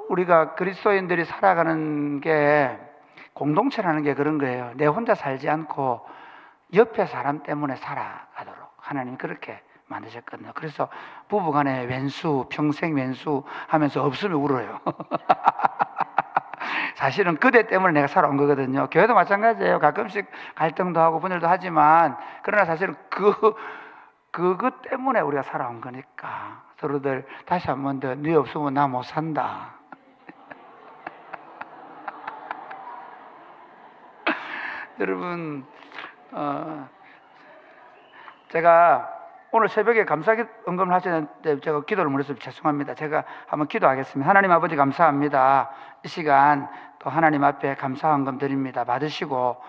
우리가 그리스도인들이 살아가는 게 공동체라는 게 그런 거예요. 내 혼자 살지 않고 옆에 사람 때문에 살아가도록 하나님이 그렇게 만드셨거든요. 그래서 부부간에 왼수, 평생 왼수 하면서 없으면 울어요. 사실은 그대 때문에 내가 살아온 거거든요. 교회도 마찬가지예요. 가끔씩 갈등도 하고 분열도 하지만, 그러나 사실은 그것 때문에 우리가 살아온 거니까 서로들 다시 한 번 더, 네 없으면 나 못 산다. 여러분, 제가 오늘 새벽에 감사 언금을 하시는데 제가 기도를 못해서 죄송합니다. 제가 한번 기도하겠습니다. 하나님 아버지 감사합니다. 이 시간 또 하나님 앞에 감사 헌금 드립니다. 받으시고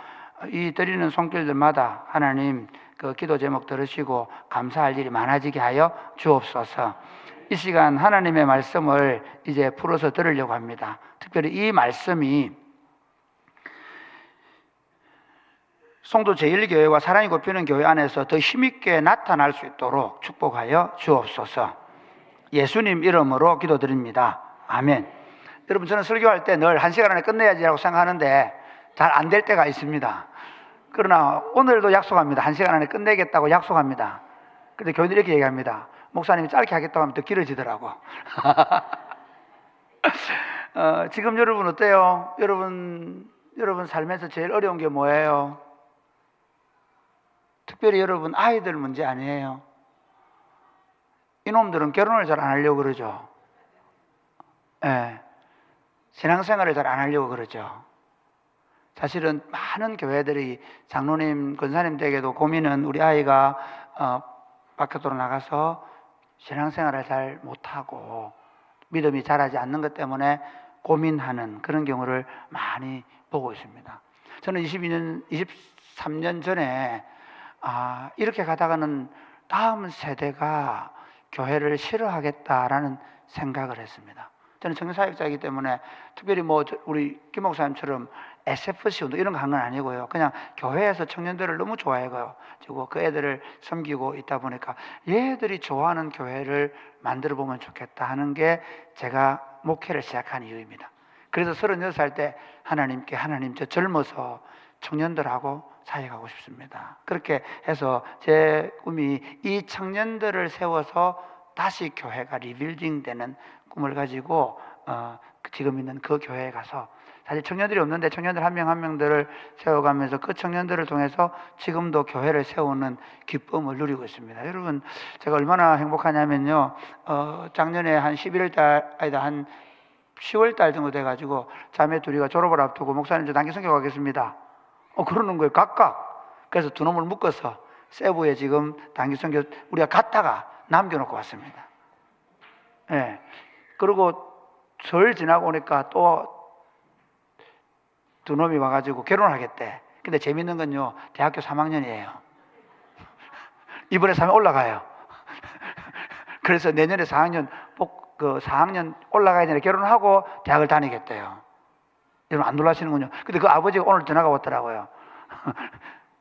이 드리는 손길들마다 하나님 그 기도 제목 들으시고 감사할 일이 많아지게 하여 주옵소서. 이 시간 하나님의 말씀을 이제 풀어서 들으려고 합니다. 특별히 이 말씀이 송도 제1교회와 사랑이 굽히는 교회 안에서 더 힘있게 나타날 수 있도록 축복하여 주옵소서. 예수님 이름으로 기도드립니다. 아멘. 여러분, 저는 설교할 때 늘 1시간 안에 끝내야지라고 생각하는데 잘 안 될 때가 있습니다. 그러나 오늘도 약속합니다. 1시간 안에 끝내겠다고 약속합니다. 근데 교인들이 이렇게 얘기합니다. 목사님이 짧게 하겠다고 하면 더 길어지더라고. 지금 여러분 어때요? 여러분 삶에서 제일 어려운 게 뭐예요? 특별히 여러분 아이들 문제 아니에요? 이놈들은 결혼을 잘 안 하려고 그러죠. 예. 신앙생활을 잘 안 하려고 그러죠. 사실은 많은 교회들이 장로님, 권사님 댁에도 고민은 우리 아이가 밖으로 나가서 신앙생활을 잘 못하고 믿음이 자라지 않는 것 때문에 고민하는 그런 경우를 많이 보고 있습니다. 저는 23년 전에 이렇게 가다가는 다음 세대가 교회를 싫어하겠다라는 생각을 했습니다. 저는 청년사역자이기 때문에 특별히 우리 김 목사님처럼 SFC 운동 이런 거 한 건 아니고요. 그냥 교회에서 청년들을 너무 좋아해가지고 그 애들을 섬기고 있다 보니까 얘들이 좋아하는 교회를 만들어 보면 좋겠다 하는 게 제가 목회를 시작한 이유입니다. 그래서 36살 때 하나님 저 젊어서 청년들하고 사역하고 싶습니다. 그렇게 해서 제 꿈이 이 청년들을 세워서 다시 교회가 리빌딩 되는 꿈을 가지고 지금 있는 그 교회에 가서, 사실 청년들이 없는데 청년들 한 명 한 명들을 세워가면서 그 청년들을 통해서 지금도 교회를 세우는 기쁨을 누리고 있습니다. 여러분, 제가 얼마나 행복하냐면요, 작년에 한 10월 달 정도 돼가지고 자매 둘이가 졸업을 앞두고 목사님 저 단기 선교 가겠습니다. 그러는 거예요, 각각. 그래서 두 놈을 묶어서 세부에 지금 단기 선교 우리가 갔다가 남겨놓고 왔습니다. 예. 그리고 절 지나고 오니까 또 두 놈이 와가지고 결혼을 하겠대. 근데 재밌는 건요, 대학교 3학년이에요. 이번에 3년 올라가요. 그래서 내년에 4학년 4학년 올라가야 되는데 결혼하고 대학을 다니겠대요. 여러분 안 놀라시는군요. 근데 그 아버지가 오늘 전화가 왔더라고요.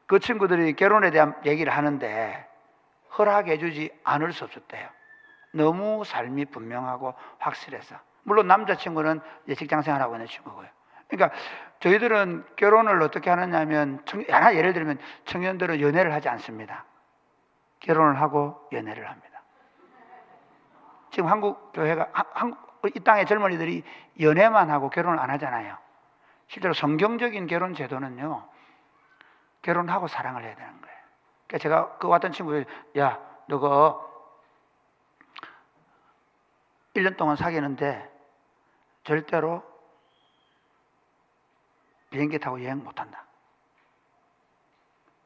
그 친구들이 결혼에 대한 얘기를 하는데 허락해 주지 않을 수 없었대요. 너무 삶이 분명하고 확실해서. 물론 남자친구는 이제 직장생활하고 있는 친구고요. 그러니까 저희들은 결혼을 어떻게 하느냐면, 예를 들면 청년들은 연애를 하지 않습니다. 결혼을 하고 연애를 합니다. 지금 한국 교회가, 이 땅의 젊은이들이 연애만 하고 결혼을 안 하잖아요. 실제로 성경적인 결혼 제도는요, 결혼하고 사랑을 해야 되는 거예요. 그러니까 제가 그 왔던 친구들, 야, 너가 1년 동안 사귀는데 절대로 비행기 타고 여행 못 한다.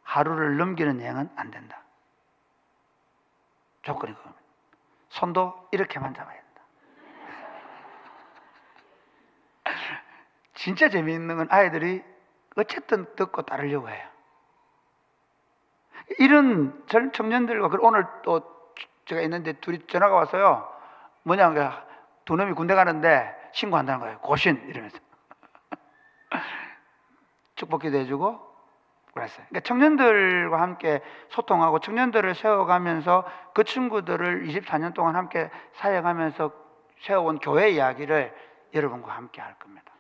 하루를 넘기는 여행은 안 된다. 조건이 그겁니다. 손도 이렇게만 잡아야 된다. 진짜 재미있는 건 아이들이 어쨌든 듣고 따르려고 해요. 이런 청년들과 오늘 또 제가 있는데 둘이 전화가 왔어요. 뭐냐, 두 놈이 군대 가는데 신고한다는 거예요. 고신 이러면서. 축복기도 해주고 그랬어요. 그러니까 청년들과 함께 소통하고 청년들을 세워가면서 그 친구들을 24년 동안 함께 사역하면서 세워온 교회 이야기를 여러분과 함께 할 겁니다.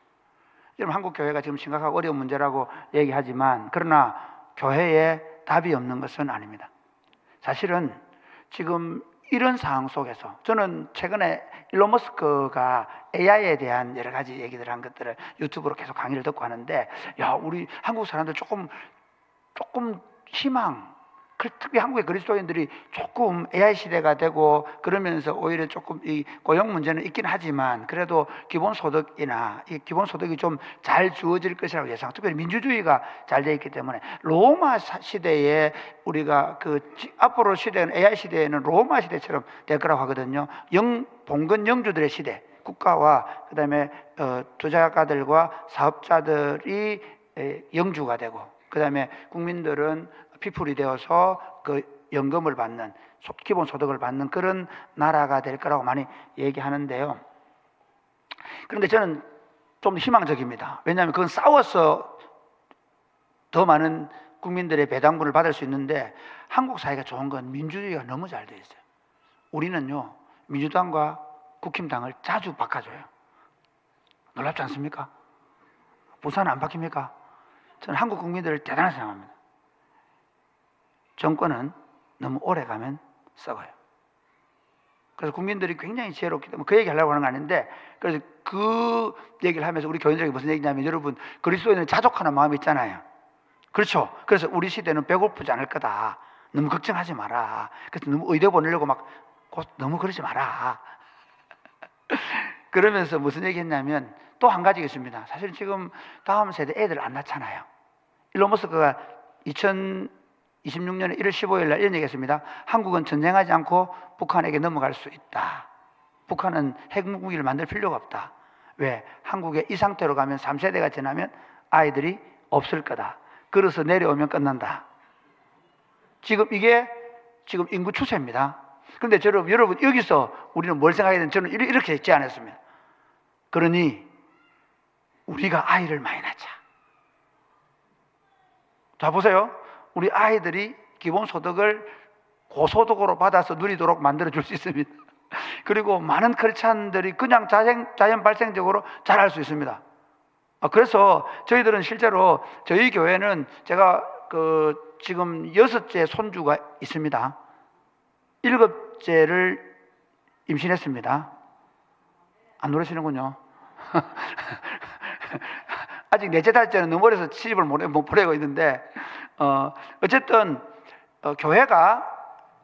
여러분, 한국 교회가 지금 심각하고 어려운 문제라고 얘기하지만, 그러나 교회에 답이 없는 것은 아닙니다. 사실은 지금 이런 상황 속에서 저는 최근에 일론 머스크가 AI에 대한 여러 가지 얘기들 한 것들을 유튜브로 계속 강의를 듣고 하는데, 야, 우리 한국 사람들 조금 희망, 특히 한국의 그리스도인들이 조금 AI 시대가 되고 그러면서 오히려 조금 이 고용 문제는 있긴 하지만 그래도 기본소득이나 이 기본소득이 좀 잘 주어질 것이라고 예상. 특별히 민주주의가 잘 돼 있기 때문에 로마 시대에 우리가 앞으로 시대는 AI 시대에는 로마 시대처럼 될 거라고 하거든요. 봉건 영주들의 시대, 국가와 그다음에 투자가들과 사업자들이 영주가 되고, 그다음에 국민들은 피플이 되어서 그 연금을 받는, 기본소득을 받는 그런 나라가 될 거라고 많이 얘기하는데요. 그런데 저는 좀 희망적입니다. 왜냐하면 그건 싸워서 더 많은 국민들의 배당분을 받을 수 있는데, 한국 사회가 좋은 건 민주주의가 너무 잘 돼 있어요. 우리는요, 민주당과 국힘당을 자주 바꿔줘요. 놀랍지 않습니까? 부산 안 바뀝니까? 저는 한국 국민들을 대단하게 생각합니다. 정권은 너무 오래 가면 썩어요. 그래서 국민들이 굉장히 지혜롭기 때문에 그 얘기 하려고 하는 거 아닌데, 그래서 그 얘기를 하면서 우리 교인들에게 무슨 얘기냐면, 여러분, 그리스도인은 자족하는 마음이 있잖아요. 그렇죠? 그래서 우리 시대는 배고프지 않을 거다. 너무 걱정하지 마라. 그래서 너무 의대 보내려고 너무 그러지 마라. 그러면서 무슨 얘기 했냐면, 또 한 가지가 있습니다. 사실 지금 다음 세대 애들 안 낳잖아요. 일론 머스크가 2026년에 1월 15일 날 이런 얘기했습니다. 한국은 전쟁하지 않고 북한에게 넘어갈 수 있다. 북한은 핵무기를 만들 필요가 없다. 왜? 한국에 이 상태로 가면 3세대가 지나면 아이들이 없을 거다. 그래서 내려오면 끝난다. 이게 지금 인구 추세입니다. 그런데 여러분, 여기서 우리는 뭘 생각해야 되는지 저는 이렇게 제안했습니다. 그러니 우리가 아이를 많이 낳자. 자, 보세요. 우리 아이들이 기본소득을 고소득으로 받아서 누리도록 만들어줄 수 있습니다. 그리고 많은 크리스찬들이 그냥 자연 발생적으로 자랄 수 있습니다. 그래서 저희들은 실제로 저희 교회는 제가 지금 6째 손주가 있습니다. 7째를 임신했습니다. 안 노래시는군요. 아직 넷째 달째는 너무 어려서 시집을 못 보내고 있는데, 어쨌든 교회가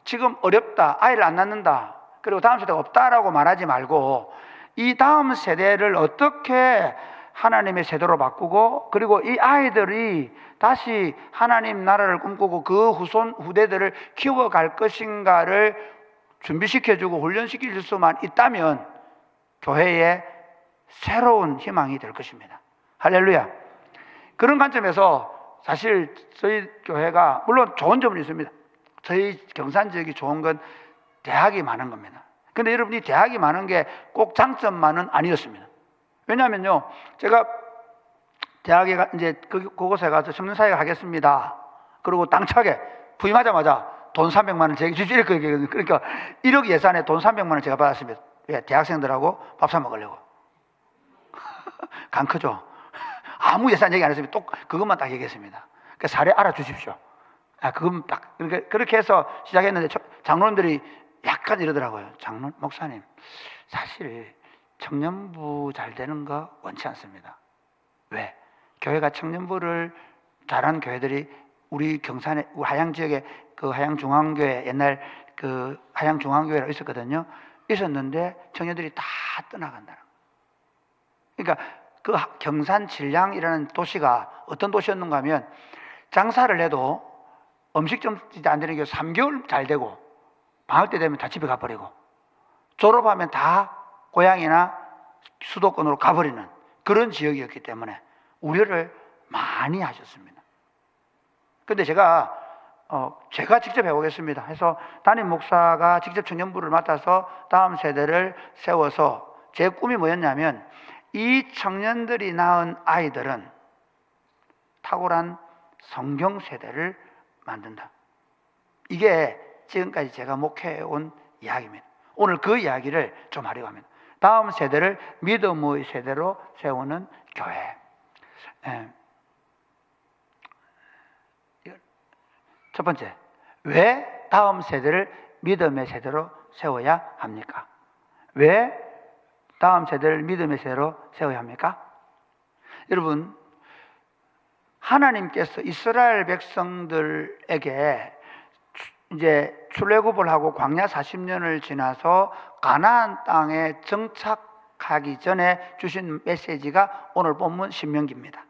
지금 어렵다, 아이를 안 낳는다, 그리고 다음 세대가 없다라고 말하지 말고, 이 다음 세대를 어떻게 하나님의 세대로 바꾸고, 그리고 이 아이들이 다시 하나님 나라를 꿈꾸고 그 후대들을 키워갈 것인가를 준비시켜주고 훈련시킬 수만 있다면 교회의 새로운 희망이 될 것입니다. 할렐루야. 그런 관점에서 사실 저희 교회가, 물론 좋은 점은 있습니다. 저희 경산 지역이 좋은 건 대학이 많은 겁니다. 근데 여러분이 대학이 많은 게 꼭 장점만은 아니었습니다. 왜냐하면요, 제가 대학에 이제 그곳에 가서 청년사회가 하겠습니다. 그리고 당차게 부임하자마자 돈 300만 원 제게 주시오, 이렇게 얘기했거든요. 그러니까 1억 예산에 돈 300만 원 제가 받았습니다. 왜? 대학생들하고 밥 사 먹으려고. 간 크죠? 아무 예산 얘기 안 했습니다. 또 그것만 딱 얘기했습니다. 그 사례 알아주십시오. 그건 딱 그렇게 해서 시작했는데, 장로님들이 약간 이러더라고요. 목사님, 사실 청년부 잘 되는 거 원치 않습니다. 왜? 교회가 청년부를 잘한 교회들이 우리 경산에, 우리 하양 지역에 그 하양중앙교회, 옛날 그 하양중앙교회라고 있었거든요. 있었는데 청년들이 다 떠나간다는 거예요. 그러니까 그 경산 진량이라는 도시가 어떤 도시였는가 하면, 장사를 해도 음식점 안 되는 게 3개월 잘 되고 방학 때 되면 다 집에 가버리고 졸업하면 다 고향이나 수도권으로 가버리는 그런 지역이었기 때문에 우려를 많이 하셨습니다. 근데 제가 직접 해보겠습니다 해서 담임 목사가 직접 청년부를 맡아서 다음 세대를 세워서, 제 꿈이 뭐였냐면, 이 청년들이 낳은 아이들은 탁월한 성경 세대를 만든다. 이게 지금까지 제가 목회해온 이야기입니다. 오늘 그 이야기를 좀 하려고 합니다. 다음 세대를 믿음의 세대로 세우는 교회. 예. 첫 번째, 왜 다음 세대를 믿음의 세대로 세워야 합니까? 왜 다음 세대를 믿음의 세대로 세워야 합니까? 여러분, 하나님께서 이스라엘 백성들에게 이제 출애굽을 하고 광야 40년을 지나서 가나안 땅에 정착하기 전에 주신 메시지가 오늘 본문 신명기입니다.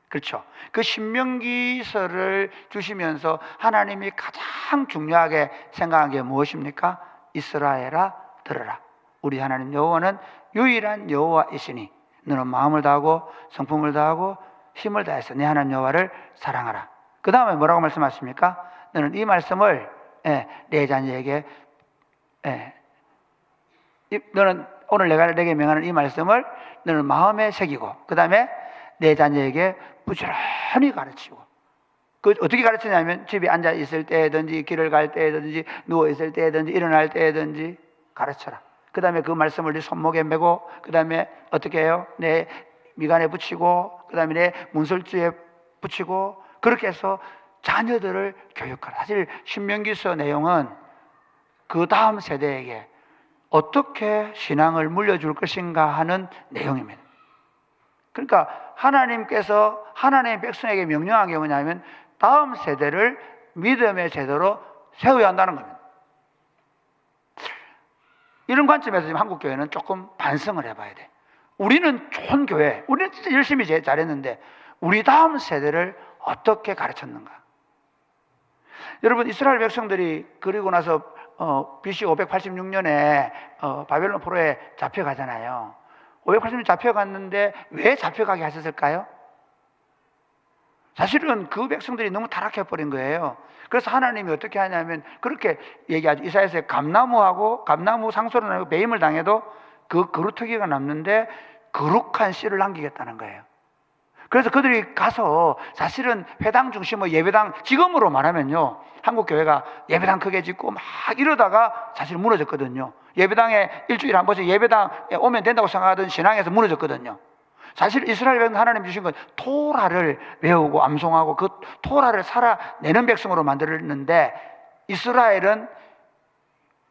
그렇죠? 그 신명기서를 주시면서 하나님이 가장 중요하게 생각한 게 무엇입니까? 이스라엘아 들으라. 우리 하나님 여호와는 유일한 여호와이시니 너는 마음을 다하고 성품을 다하고 힘을 다해서 내 하나님 여호와를 사랑하라. 그 다음에 뭐라고 말씀하십니까? 너는 이 말씀을 내 자녀에게 너는 오늘 내가 내게 명하는 이 말씀을 너는 마음에 새기고 그 다음에 내 자녀에게 부지런히 가르치고. 그 어떻게 가르치냐면 집에 앉아 있을 때든지 길을 갈 때든지 누워 있을 때든지 일어날 때든지 가르쳐라. 그 다음에 그 말씀을 네 손목에 메고 그 다음에 어떻게 해요? 내 미간에 붙이고 그 다음에 내 문설주에 붙이고 그렇게 해서 자녀들을 교육하라. 사실 신명기서 내용은 그 다음 세대에게 어떻게 신앙을 물려줄 것인가 하는 내용입니다. 그러니까 하나님께서 하나님의 백성에게 명령한 게 뭐냐면 다음 세대를 믿음의 세대로 세워야 한다는 겁니다. 이런 관점에서 지금 한국교회는 조금 반성을 해봐야 돼. 우리는 좋은 교회, 우리는 진짜 열심히 잘했는데 우리 다음 세대를 어떻게 가르쳤는가? 여러분, 이스라엘 백성들이 그리고 나서 BC 586년에 바벨론 포로에 잡혀가잖아요. 586년 잡혀갔는데 왜 잡혀가게 하셨을까요? 사실은 그 백성들이 너무 타락해버린 거예요. 그래서 하나님이 어떻게 하냐면 그렇게 얘기하죠. 이사야서에 감나무 상소를 나고 배임을 당해도 그 거루터기가 남는데 거룩한 씨를 남기겠다는 거예요. 그래서 그들이 가서 사실은 회당 중심의 예배당, 지금으로 말하면요, 한국교회가 예배당 크게 짓고 막 이러다가 사실 무너졌거든요. 예배당에 일주일에 한 번씩 예배당에 오면 된다고 생각하던 신앙에서 무너졌거든요. 사실 이스라엘 백성 하나님 주신 건 토라를 외우고 암송하고 그 토라를 살아내는 백성으로 만들었는데 이스라엘은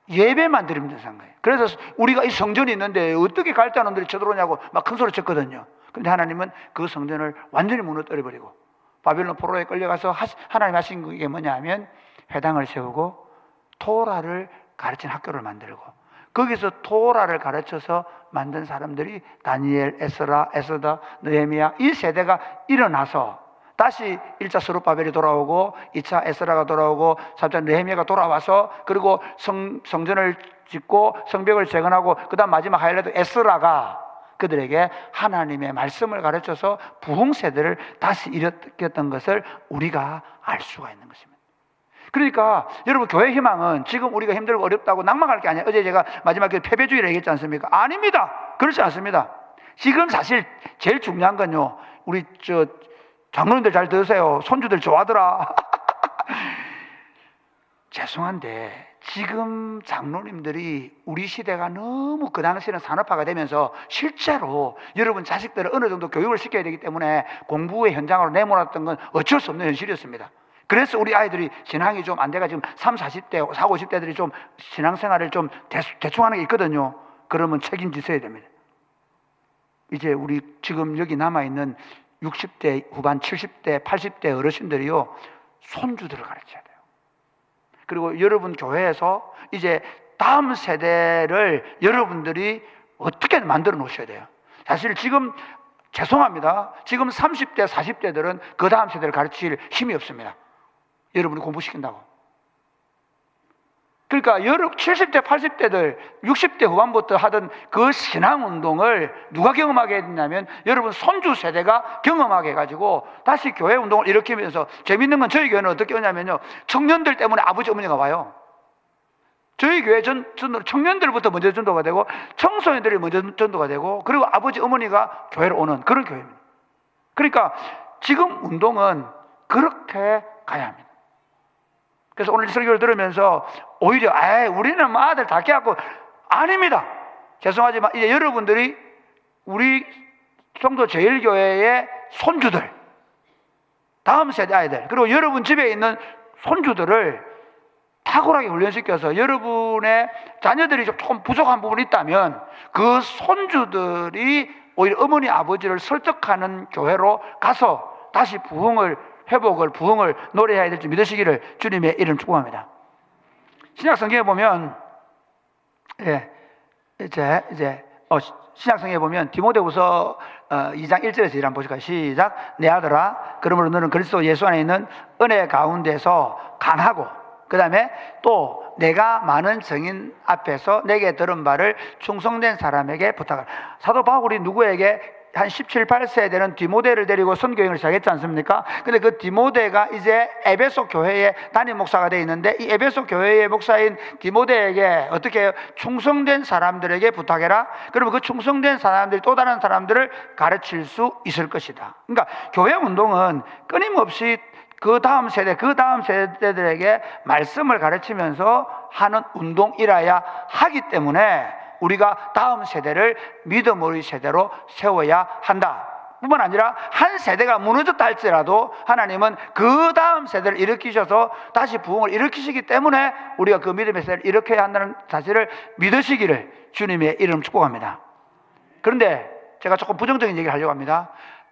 예배만 드리면 되는 거예요. 그래서 우리가 이 성전이 있는데 어떻게 갈대아놈들이 쳐들어오냐고 막 큰 소리 쳤거든요. 근데 하나님은 그 성전을 완전히 무너뜨려버리고 바빌론 포로에 끌려가서 하나님 하신 게 뭐냐 하면 회당을 세우고 토라를 가르치는 학교를 만들고 거기서 토라를 가르쳐서 만든 사람들이 다니엘, 에스라, 에스더, 느헤미야 이 세대가 일어나서 다시 1차 스룹바벨이 돌아오고 2차 에스라가 돌아오고 3차 느헤미야가 돌아와서 그리고 성전을 짓고 성벽을 재건하고 그 다음 마지막 하이라이트 에스라가 그들에게 하나님의 말씀을 가르쳐서 부흥세대를 다시 일으켰던 것을 우리가 알 수가 있는 것입니다. 그러니까 여러분 교회 희망은 지금 우리가 힘들고 어렵다고 낭망할 게 아니에요. 어제 제가 마지막에 패배주의를 얘기했지 않습니까? 아닙니다. 그렇지 않습니다. 지금 사실 제일 중요한 건요, 우리 장로님들 잘 들으세요. 손주들 좋아하더라. 죄송한데 지금 장로님들이 우리 시대가 너무 그 당시에는 산업화가 되면서 실제로 여러분 자식들을 어느 정도 교육을 시켜야 되기 때문에 공부의 현장으로 내몰았던 건 어쩔 수 없는 현실이었습니다. 그래서 우리 아이들이 신앙이 좀 안 돼가 지금 30, 40대, 40, 50대들이 좀 신앙생활을 좀 대충 하는 게 있거든요. 그러면 책임지셔야 됩니다. 이제 우리 지금 여기 남아있는 60대 후반, 70대, 80대 어르신들이요, 손주들을 가르쳐야 돼요. 그리고 여러분 교회에서 이제 다음 세대를 여러분들이 어떻게 만들어 놓으셔야 돼요. 사실 지금 죄송합니다. 지금 30대, 40대들은 그 다음 세대를 가르칠 힘이 없습니다. 여러분이 공부시킨다고. 그러니까 70대, 80대들, 60대 후반부터 하던 그 신앙운동을 누가 경험하게 했냐면 여러분 손주 세대가 경험하게 해가지고 다시 교회 운동을 일으키면서 재밌는 건 저희 교회는 어떻게 하냐면요, 청년들 때문에 아버지 어머니가 와요. 저희 교회 청년들부터 먼저 전도가 되고 청소년들이 먼저 전도가 되고 그리고 아버지 어머니가 교회로 오는 그런 교회입니다. 그러니까 지금 운동은 그렇게 가야 합니다. 그래서 오늘 이 설교를 들으면서 오히려 우리는 뭐 아들 다 깨갖고 아닙니다. 죄송하지만 이제 여러분들이 우리 성도 제일교회의 손주들, 다음 세대 아이들, 그리고 여러분 집에 있는 손주들을 탁월하게 훈련시켜서 여러분의 자녀들이 조금 부족한 부분이 있다면 그 손주들이 오히려 어머니 아버지를 설득하는 교회로 가서 다시 부흥을 노래해야 될 줄 믿으시기를 주님의 이름 축복합니다. 신약 성경에 보면 신약 성경에 보면 디모데후서 2장 1절에서 1절 보실까요? 시작. 내 아들아, 그러므로 너는 그리스도 예수 안에 있는 은혜 가운데서 강하고, 그 다음에 또 내가 많은 증인 앞에서 내게 들은 바를 충성된 사람에게 부탁을. 사도 바울이 누구에게? 한 17, 18세 되는 디모데를 데리고 선교행을 시작했지 않습니까? 근데 그 디모데가 이제 에베소 교회의 담임 목사가 되어 있는데, 이 에베소 교회의 목사인 디모데에게 어떻게 해요? 충성된 사람들에게 부탁해라. 그러면 그 충성된 사람들이 또 다른 사람들을 가르칠 수 있을 것이다. 그러니까 교회 운동은 끊임없이 그 다음 세대들에게 말씀을 가르치면서 하는 운동이라야 하기 때문에 우리가 다음 세대를 믿음의 세대로 세워야 한다. 뿐만 아니라 한 세대가 무너졌다 할지라도 하나님은 그 다음 세대를 일으키셔서 다시 부흥을 일으키시기 때문에 우리가 그 믿음의 세대를 일으켜야 한다는 사실을 믿으시기를 주님의 이름 축복합니다. 그런데 제가 조금 부정적인 얘기를 하려고 합니다.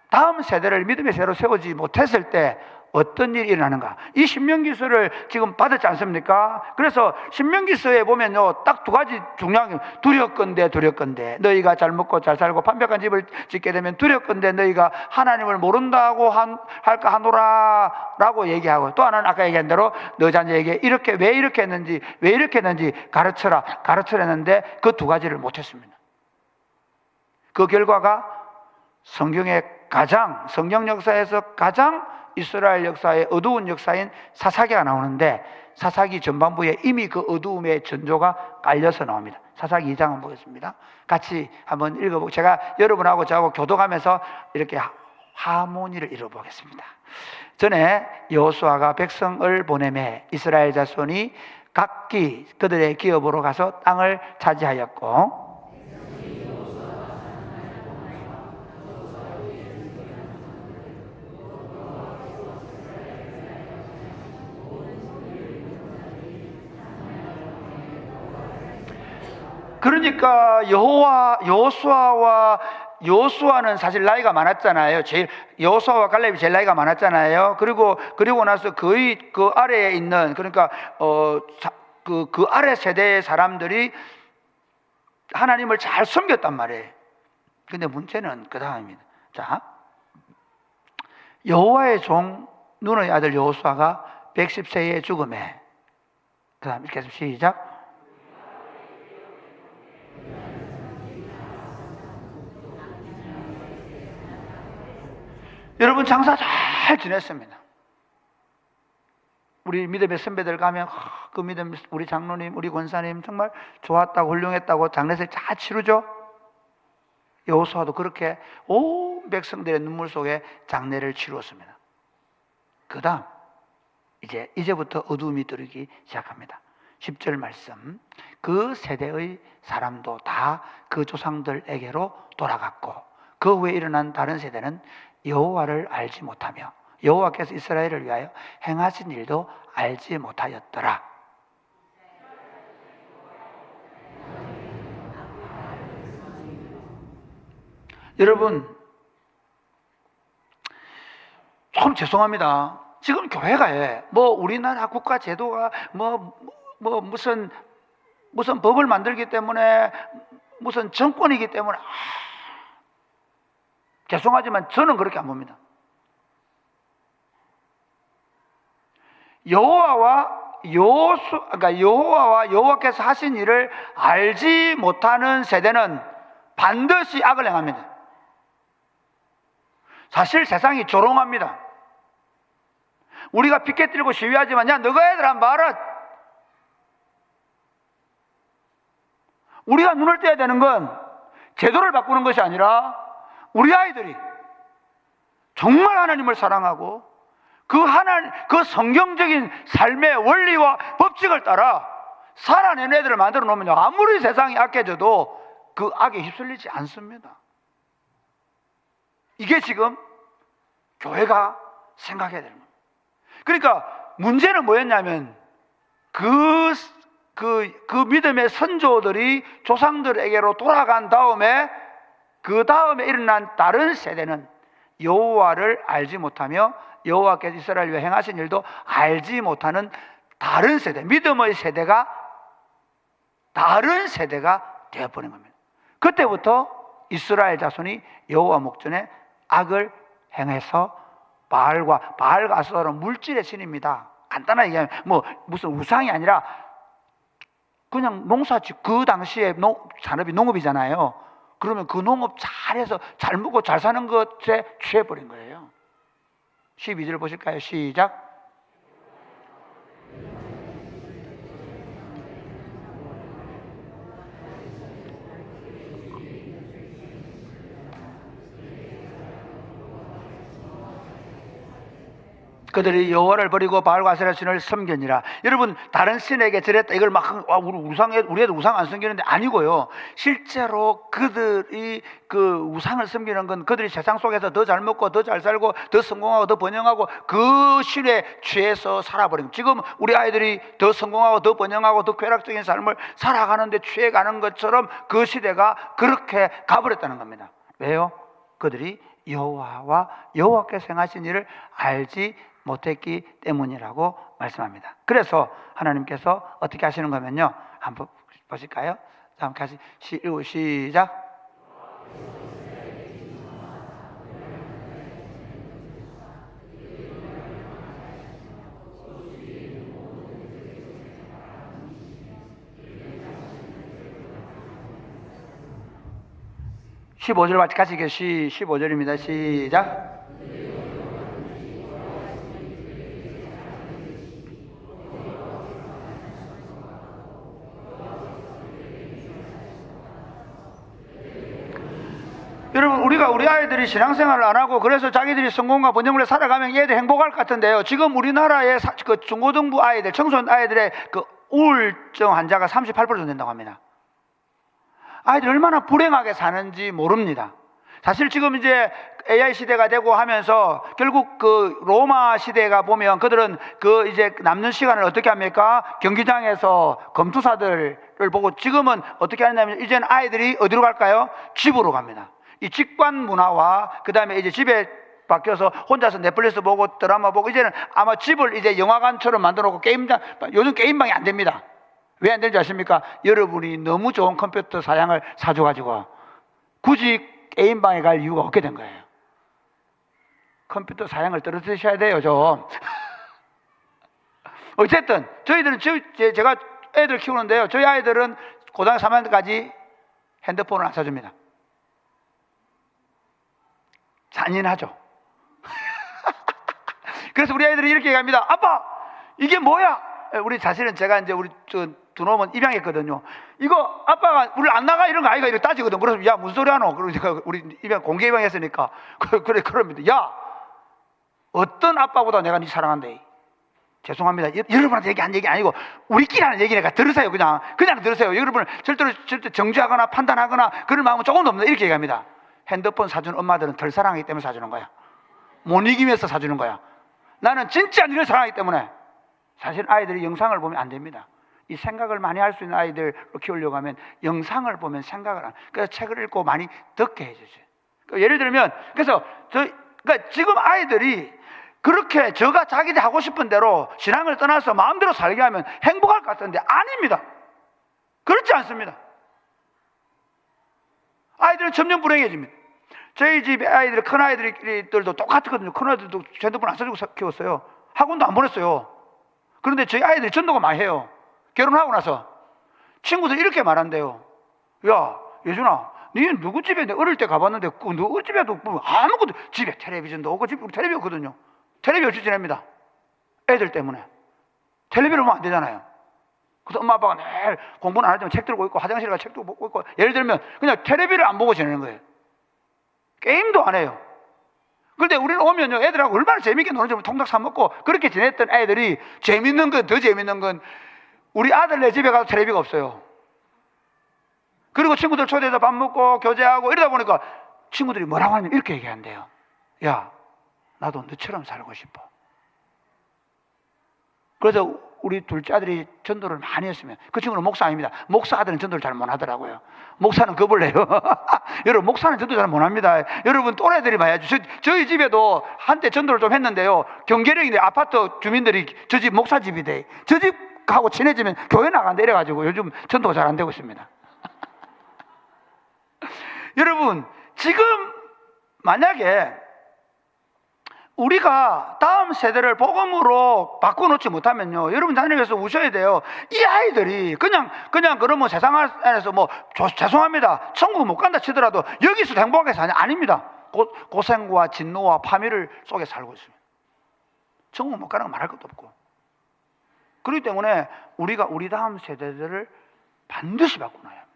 다음 세대를 믿음의 세대로 세우지 못했을 때 어떤 일이 일어나는가? 이 신명기서를 지금 받았지 않습니까? 그래서 신명기서에 보면요, 딱 두 가지 중요한 게, 두렵건대 너희가 잘 먹고 잘 살고 판벽한 집을 짓게 되면 두렵건대 너희가 하나님을 모른다고 할까 하노라 라고 얘기하고, 또 하나는 아까 얘기한 대로 너 자녀에게 왜 이렇게 했는지 가르쳐냈는데 그 두 가지를 못했습니다. 그 결과가 성경 역사에서 가장 이스라엘 역사의 어두운 역사인 사사기가 나오는데, 사사기 전반부에 이미 그 어두움의 전조가 깔려서 나옵니다. 사사기 2장 한번 보겠습니다. 같이 한번 읽어보고, 제가 여러분하고 저하고 교도하면서 이렇게 하모니를 이뤄보겠습니다. 전에 여호수아가 백성을 보내매 이스라엘 자손이 각기 그들의 기업으로 가서 땅을 차지하였고, 그러니까 여호수아는 사실 나이가 많았잖아요. 여호수아와 갈렙이 제일 나이가 많았잖아요. 그리고 나서 거의 그 아래에 있는, 그러니까 그 아래 세대의 사람들이 하나님을 잘 섬겼단 말이에요. 근데 문제는 그 다음입니다. 자, 여호와의 종 눈의 아들 여호수아가 110세에 죽음에, 그 다음 읽겠습니다. 시작. 여러분 장사 잘 지냈습니다. 우리 믿음의 선배들 가면 그 믿음 우리 장로님, 우리 권사님 정말 좋았다고 훌륭했다고 장례식 잘 치르죠. 여호수아도 그렇게 온 백성들의 눈물 속에 장례를 치루었습니다. 그 다음 이제부터 어두움이 들기 시작합니다. 10절 말씀. 그 세대의 사람도 다 그 조상들에게로 돌아갔고, 그 후에 일어난 다른 세대는 여호와를 알지 못하며 여호와께서 이스라엘을 위하여 행하신 일도 알지 못하였더라. 여러분, 참 죄송합니다. 지금 교회가 우리나라 국가 제도가 무슨 법을 만들기 때문에, 무슨 정권이기 때문에, 죄송하지만 저는 그렇게 안 봅니다. 여호와께서 하신 일을 알지 못하는 세대는 반드시 악을 행합니다. 사실 세상이 조롱합니다. 우리가 피켓 들고 시위하지만, 야, 너가 애들 한번 봐라. 우리가 눈을 떼야 되는 건 제도를 바꾸는 것이 아니라 우리 아이들이 정말 하나님을 사랑하고 그 성경적인 삶의 원리와 법칙을 따라 살아낸 애들을 만들어 놓으면 아무리 세상이 악해져도 그 악에 휩쓸리지 않습니다. 이게 지금 교회가 생각해야 되는 겁니다. 그러니까 문제는 뭐였냐면 그 믿음의 선조들이 조상들에게로 돌아간 다음에 그 다음에 일어난 다른 세대는 여호와를 알지 못하며 여호와께서 이스라엘 위에 행하신 일도 알지 못하는 다른 세대, 믿음의 세대가 다른 세대가 되어버린 겁니다. 그때부터 이스라엘 자손이 여호와 목전에 악을 행해서 바알과 아스타롯은 물질의 신입니다. 간단하게 얘기하면 뭐 무슨 우상이 아니라 그냥 농사짓, 그 당시에 산업이 농업이잖아요. 그러면 그 농업 잘해서 잘 먹고 잘 사는 것에 취해버린 거예요. 12절 보실까요? 시작. 그들이 여호와를 버리고 바알과 아세라 신을 섬겼니라. 여러분, 다른 신에게 절했다 이걸 막 우리 애들 우상 안 섬기는데 아니고요. 실제로 그들이 그 우상을 섬기는 건 그들이 세상 속에서 더 잘 먹고 더 잘 살고 더 성공하고 더 번영하고 그 신에 취해서 살아버린. 지금 우리 아이들이 더 성공하고 더 번영하고 더 쾌락적인 삶을 살아가는데 취해가는 것처럼 그 시대가 그렇게 가버렸다는 겁니다. 왜요? 그들이 여호와와 여호와께서 행하신 일을 알지 못했기 때문이라고 말씀합니다. 그래서 하나님께서 어떻게 하시는 거면요, 한번 보실까요? 다음 같이 시작. (15절) 같이 15절입니다. 시작. 여러분, 우리 아이들이 신앙생활을 안 하고 그래서 자기들이 성공과 번영을 살아가면 얘들 행복할 것 같은데요. 지금 우리나라의 그 중고등부 아이들, 청소년 아이들의 그 우울증 환자가 38% 된다고 합니다. 아이들 얼마나 불행하게 사는지 모릅니다. 사실 지금 이제 AI 시대가 되고 하면서 결국 그 로마 시대가 보면 그들은 그 이제 남는 시간을 어떻게 합니까? 경기장에서 검투사들을 보고, 지금은 어떻게 하냐면 이제는 아이들이 어디로 갈까요? 집으로 갑니다. 이 직관 문화와 그 다음에 이제 집에 바뀌어서 혼자서 넷플릭스 보고 드라마 보고, 이제는 아마 집을 이제 영화관처럼 만들어 놓고 게임장, 요즘 게임방이 안 됩니다. 왜 안 되는지 아십니까? 여러분이 너무 좋은 컴퓨터 사양을 사줘가지고 굳이 게임방에 갈 이유가 없게 된 거예요. 컴퓨터 사양을 떨어뜨리셔야 돼요, 좀. 어쨌든 저희들은 제가 애들 키우는데요, 저희 아이들은 고등학교 3학년까지 핸드폰을 안 사줍니다. 잔인하죠. 그래서 우리 아이들이 이렇게 얘기합니다. 아빠, 이게 뭐야? 우리 사실은 제가 이제 우리 두 놈은 입양했거든요. 이거 아빠가 우리 안 나가 이런 거 아이가 이렇게 따지거든. 그래서 야, 무슨 소리 하노? 그러고 제가 우리 입양 공개 입양했으니까 그럽니다. 야, 어떤 아빠보다 내가 네 사랑한대. 죄송합니다. 여러분한테 얘기 아니고 우리끼리 하는 얘기니까 들으세요. 그냥 들으세요. 여러분을 절대 정죄하거나 판단하거나 그럴 마음은 조금도 없는데 이렇게 얘기합니다. 핸드폰 사주는 엄마들은 덜 사랑하기 때문에 사주는 거야. 못 이기면서 사주는 거야. 나는 진짜 너를 사랑하기 때문에. 사실 아이들이 영상을 보면 안 됩니다. 이 생각을 많이 할 수 있는 아이들을 키우려고 하면 영상을 보면 생각을 안. 그래서 책을 읽고 많이 듣게 해주죠. 그러니까 예를 들면, 그러니까 지금 아이들이 그렇게 자기들 하고 싶은 대로 신앙을 떠나서 마음대로 살게 하면 행복할 것 같은데 아닙니다. 그렇지 않습니다. 아이들은 점점 불행해집니다. 저희 집 아이들, 큰 아이들도 똑같거든요. 큰 아이들도 핸드폰 안 사주고 키웠어요. 학원도 안 보냈어요. 그런데 저희 아이들이 전도가 많이 해요. 결혼하고 나서 친구들 이렇게 말한대요. 야, 예준아, 너는 누구 집에 어릴 때 가봤는데 누구 집에도 아무것도, 집에 텔레비전도 없고, 우리 텔레비 없거든요. 텔레비 없이 지냅니다. 애들 때문에. 텔레비를 보면 안 되잖아요. 그래서 엄마 아빠가 매일 공부는 안 하지만 책 들고 있고 화장실 가서 책도 보고 있고, 예를 들면 그냥 텔레비를 안 보고 지내는 거예요. 게임도 안 해요. 그런데 우리는 오면요, 애들하고 얼마나 재밌게 노는지 통닭 사 먹고 그렇게 지냈던 애들이 더 재밌는 건 우리 아들네 집에 가서 텔레비가 없어요. 그리고 친구들 초대해서 밥 먹고 교제하고 이러다 보니까 친구들이 뭐라고 하냐면 이렇게 얘기한대요. 야, 나도 너처럼 살고 싶어. 그래서 우리 둘째 아들이 전도를 많이 했으면, 그 친구는 목사 아닙니다. 목사 아들은 전도를 잘 못하더라고요. 목사는 겁을 내요. 여러분, 목사는 전도 잘 못합니다. 여러분 또래들이 봐야죠. 저희 집에도 한때 전도를 좀 했는데요, 경계령인데 아파트 주민들이 저 집 목사 집이대. 저 집하고 친해지면 교회 나간다 이래가지고 요즘 전도가 잘 안 되고 있습니다. 여러분, 지금 만약에 우리가 다음 세대를 복음으로 바꿔놓지 못하면요, 여러분 자녀에서 우셔야 돼요. 이 아이들이 그냥 그러면 세상 안에서 뭐 죄송합니다, 천국 못 간다 치더라도 여기서 행복하게 사냐? 아닙니다. 고생과 진노와 파멸을 속에 살고 있습니다. 천국 못 가는 건 말할 것도 없고. 그렇기 때문에 우리가 우리 다음 세대들을 반드시 바꿔놔야 합니다.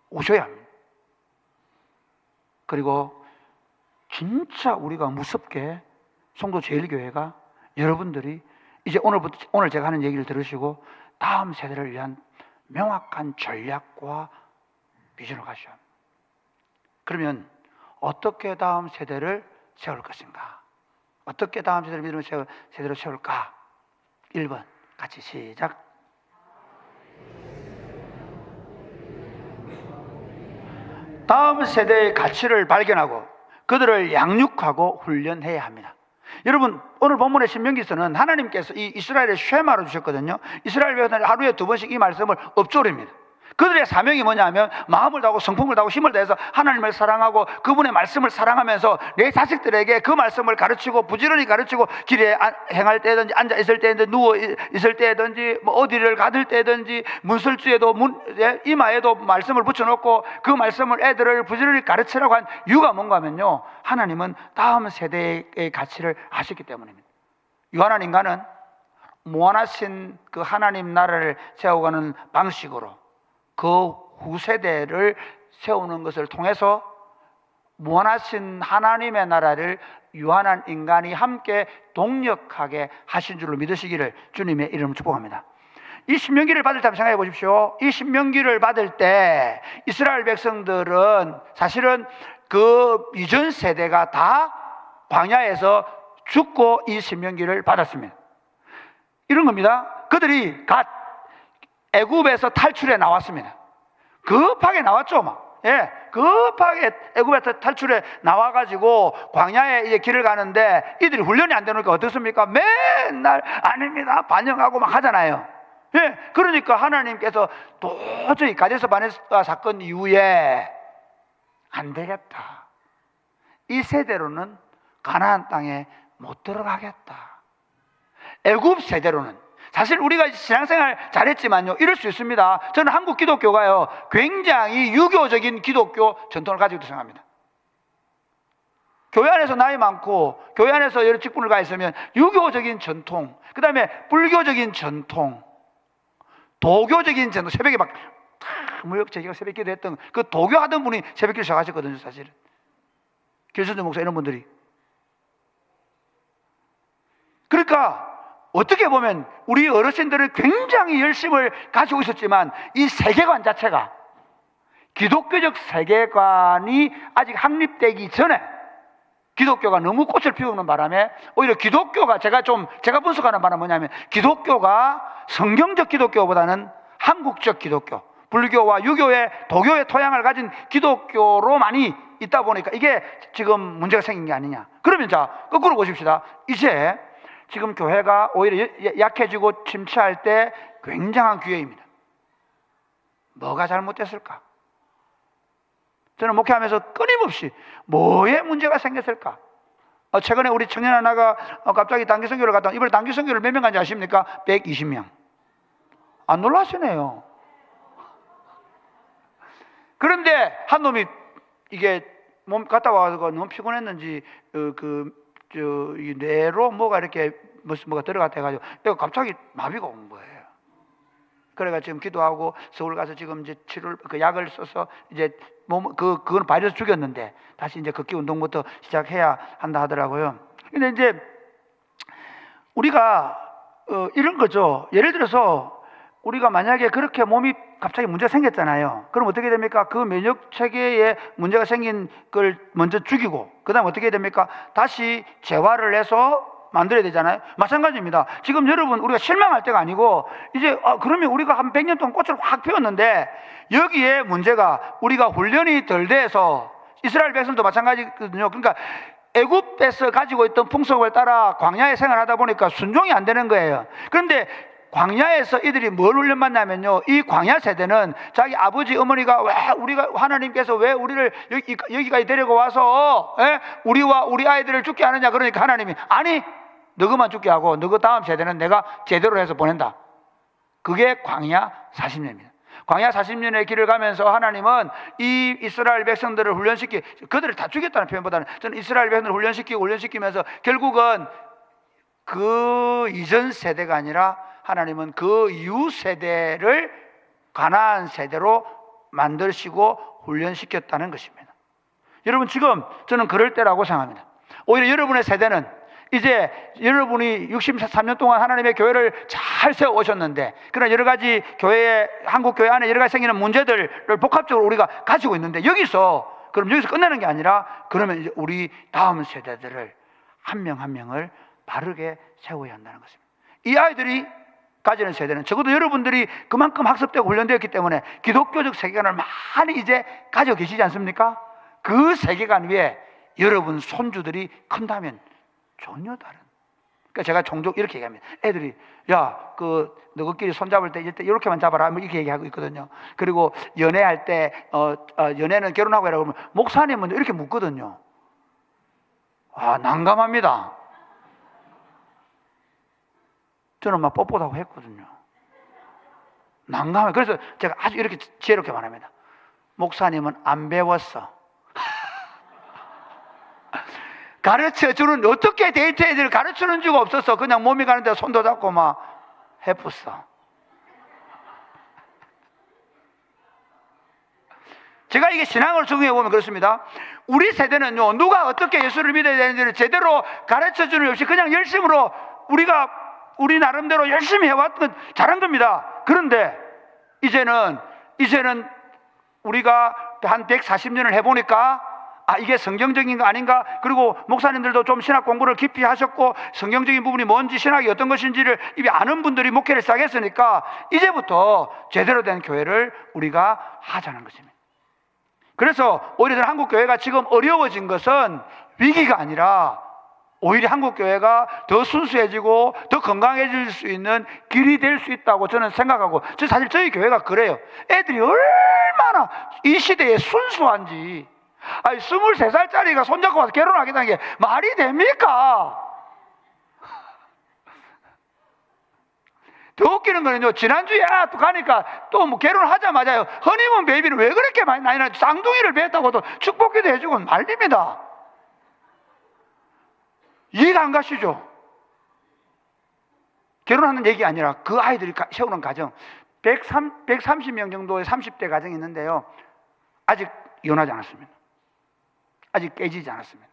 오셔야 합니다. 그리고 진짜 우리가 무섭게 송도 제일교회가 여러분들이 이제 오늘 제가 하는 얘기를 들으시고 다음 세대를 위한 명확한 전략과 비전을 가셔야 합니다. 그러면 어떻게 다음 세대를 세울 것인가? 어떻게 다음 세대를 믿음을 세대로 세울까? 1번 같이 시작. 다음 세대의 가치를 발견하고 그들을 양육하고 훈련해야 합니다. 여러분, 오늘 본문의 신명기서는 하나님께서 이 이스라엘의 쉐마로 주셨거든요. 이스라엘 백성들이 하루에 2번씩 이 말씀을 읊조립니다. 그들의 사명이 뭐냐면 마음을 다하고 성품을 다하고 힘을 다해서 하나님을 사랑하고 그분의 말씀을 사랑하면서 내 자식들에게 그 말씀을 가르치고 부지런히 가르치고 길에 행할 때든지 앉아 있을 때든지 누워 있을 때든지 뭐 어디를 가들 때든지 문설주에도 이마에도 말씀을 붙여놓고 그 말씀을 애들을 부지런히 가르치라고 한 이유가 뭔가 하면요, 하나님은 다음 세대의 가치를 아셨기 때문입니다. 유한한 인간은 무한하신 그 하나님 나라를 세워가는 방식으로 그 후세대를 세우는 것을 통해서 무한하신 하나님의 나라를 유한한 인간이 함께 동력하게 하신 줄로 믿으시기를 주님의 이름으로 축복합니다. 이 신명기를 받을 때 한번 생각해 보십시오. 이 신명기를 받을 때 이스라엘 백성들은 사실은 그 이전 세대가 다 광야에서 죽고 이 신명기를 받았습니다. 이런 겁니다. 그들이 애굽에서 탈출해 나왔습니다. 급하게 나왔죠, 막. 예, 급하게 애굽에서 탈출해 나와가지고 광야에 이제 길을 가는데 이들이 훈련이 안 되니까 어떻습니까? 맨날 아닙니다, 반영하고 막 하잖아요. 예, 그러니까 하나님께서 도저히 가데스 바네아 사건 이후에 안 되겠다, 이 세대로는 가나안 땅에 못 들어가겠다. 애굽 세대로는, 사실 우리가 신앙생활 잘했지만요, 이럴 수 있습니다. 저는 한국 기독교가요 굉장히 유교적인 기독교 전통을 가지고 생각합니다. 교회 안에서 나이 많고 교회 안에서 여러 직분을 가 있으면 유교적인 전통, 그 다음에 불교적인 전통, 도교적인 전통, 새벽에 막 무역제기가 새벽 기도 했던 그 도교 하던 분이 새벽 기도 시작하셨거든요. 사실은 길선주 목사 이런 분들이. 그러니까 어떻게 보면 우리 어르신들은 굉장히 열심을 가지고 있었지만 이 세계관 자체가, 기독교적 세계관이 아직 확립되기 전에 기독교가 너무 꽃을 피우는 바람에 오히려 기독교가 제가 분석하는 바람은 뭐냐면 기독교가 성경적 기독교보다는 한국적 기독교, 불교와 유교의 도교의 토양을 가진 기독교로 많이 있다 보니까 이게 지금 문제가 생긴 게 아니냐. 그러면 자, 거꾸로 보십시다. 이제 지금 교회가 오히려 약해지고 침체할 때 굉장한 기회입니다. 뭐가 잘못됐을까? 저는 목회하면서 끊임없이 뭐에 문제가 생겼을까? 최근에 우리 청년 하나가 갑자기 단기 선교를 갔다, 이번에 단기 선교를 몇 명 간지 아십니까? 120명. 안 놀라시네요. 그런데 한 놈이 이게 몸 갔다 와서 너무 피곤했는지 이 뇌로 뭐가 이렇게 뭐가 들어갔다 해가지고 내가 갑자기 마비가 온 거예요. 그래가 지금 기도하고 서울 가서 지금 이제 그 약을 써서 이제 그건 바이러스 죽였는데 다시 이제 걷기 운동부터 시작해야 한다 하더라고요. 근데 이제 우리가 이런 거죠. 예를 들어서 우리가 만약에 그렇게 몸이 갑자기 문제가 생겼잖아요. 그럼 어떻게 됩니까? 그 면역 체계에 문제가 생긴 걸 먼저 죽이고, 그 다음 어떻게 됩니까? 다시 재활을 해서 만들어야 되잖아요. 마찬가지입니다. 지금 여러분, 우리가 실망할 때가 아니고, 이제, 그러면 우리가 한 100년 동안 꽃을 확 피웠는데, 여기에 문제가 우리가 훈련이 덜 돼서, 이스라엘 백성도 마찬가지거든요. 그러니까, 애굽에서 가지고 있던 풍속을 따라 광야에 생활하다 보니까 순종이 안 되는 거예요. 그런데 광야에서 이들이 뭘 훈련받냐면요, 이 광야 세대는 자기 아버지 어머니가 왜 우리가 하나님께서 왜 우리를 여기까지 데리고 와서 우리와 우리 아이들을 죽게 하느냐, 그러니까 하나님이 아니, 너그만 죽게 하고 너그 다음 세대는 내가 제대로 해서 보낸다. 그게 광야 40년입니다. 광야 40년의 길을 가면서 하나님은 이 이스라엘 백성들을 그들을 다 죽였다는 표현보다는 저는 이스라엘 백성들을 훈련시키면서 결국은 그 이전 세대가 아니라 하나님은 그 이후 세대를 가나안 세대로 만드시고 훈련시켰다는 것입니다. 여러분, 지금 저는 그럴 때라고 생각합니다. 오히려 여러분의 세대는 이제 여러분이 63년 동안 하나님의 교회를 잘 세워 오셨는데, 그러나 여러 가지 한국 교회 안에 여러 가지 생기는 문제들을 복합적으로 우리가 가지고 있는데, 그럼 여기서 끝나는 게 아니라, 그러면 이제 우리 다음 세대들을 한 명 한 명을 바르게 세워야 한다는 것입니다. 이 아이들이 가지는 세대는 적어도 여러분들이 그만큼 학습되고 훈련되었기 때문에 기독교적 세계관을 많이 이제 가지고 계시지 않습니까? 그 세계관 위에 여러분 손주들이 큰다면 전혀 다른. 그러니까 제가 종종 이렇게 얘기합니다. 애들이 너희끼리 손잡을 때 이렇게만 잡아라, 뭐 이렇게 얘기하고 있거든요. 그리고 연애할 때 연애는 결혼하고 해라 그러면 목사님은 이렇게 묻거든요. 난감합니다. 저는 막 뻣뻣하고 하고 했거든요. 난감해. 그래서 제가 아주 이렇게 지혜롭게 말합니다. 목사님은 안 배웠어. 가르쳐주는, 어떻게 데이트해야 될 가르쳐주는 줄 없었어. 그냥 몸이 가는데 손도 잡고 막 해봤어. 제가 이게 신앙을 적용해 보면 그렇습니다. 우리 세대는요, 누가 어떻게 예수를 믿어야 되는지를 제대로 가르쳐주는 일 없이 그냥 열심으로 우리 나름대로 열심히 해왔던 잘한 겁니다. 그런데 이제는 우리가 한 140년을 해보니까 이게 성경적인 거 아닌가? 그리고 목사님들도 좀 신학 공부를 깊이 하셨고 성경적인 부분이 뭔지, 신학이 어떤 것인지를 이미 아는 분들이 목회를 시작했으니까 이제부터 제대로 된 교회를 우리가 하자는 것입니다. 그래서 오히려 한국 교회가 지금 어려워진 것은 위기가 아니라 오히려 한국 교회가 더 순수해지고 더 건강해질 수 있는 길이 될 수 있다고 저는 생각하고, 사실 저희 교회가 그래요. 애들이 얼마나 이 시대에 순수한지. 23살짜리가 손잡고 와서 결혼하겠다는 게 말이 됩니까? 더 웃기는 거는요, 지난주에 또 가니까 또 뭐 결혼하자마자 허니문 베이비는 왜 그렇게 많이 나이나, 쌍둥이를 뱉다고도 축복기도 해주고 말립니다. 이해가 안 가시죠? 결혼하는 얘기 아니라 그 아이들이 세우는 가정, 130명 정도의 30대 가정이 있는데요, 아직 이혼하지 않았습니다. 아직 깨지지 않았습니다.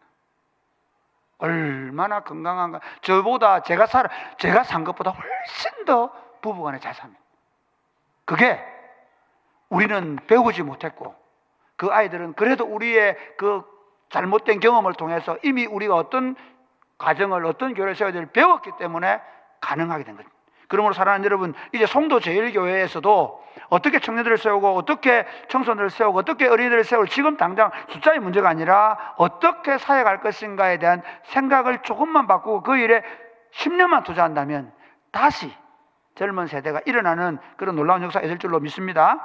얼마나 건강한가. 저보다 제가 산 것보다 훨씬 더 부부간에 잘 삽니다. 그게 우리는 배우지 못했고, 그 아이들은 그래도 우리의 그 잘못된 경험을 통해서 이미 우리가 어떤 가정을, 어떤 교회를 세워야 될 배웠기 때문에 가능하게 된 거죠. 그러므로 사랑하는 여러분, 이제 송도 제일교회에서도 어떻게 청년들을 세우고, 어떻게 청소년들을 세우고, 어떻게 어린이들을 세우고, 지금 당장 숫자의 문제가 아니라 어떻게 사역할 것인가에 대한 생각을 조금만 바꾸고 그 일에 10년만 투자한다면 다시 젊은 세대가 일어나는 그런 놀라운 역사가 있을 줄로 믿습니다.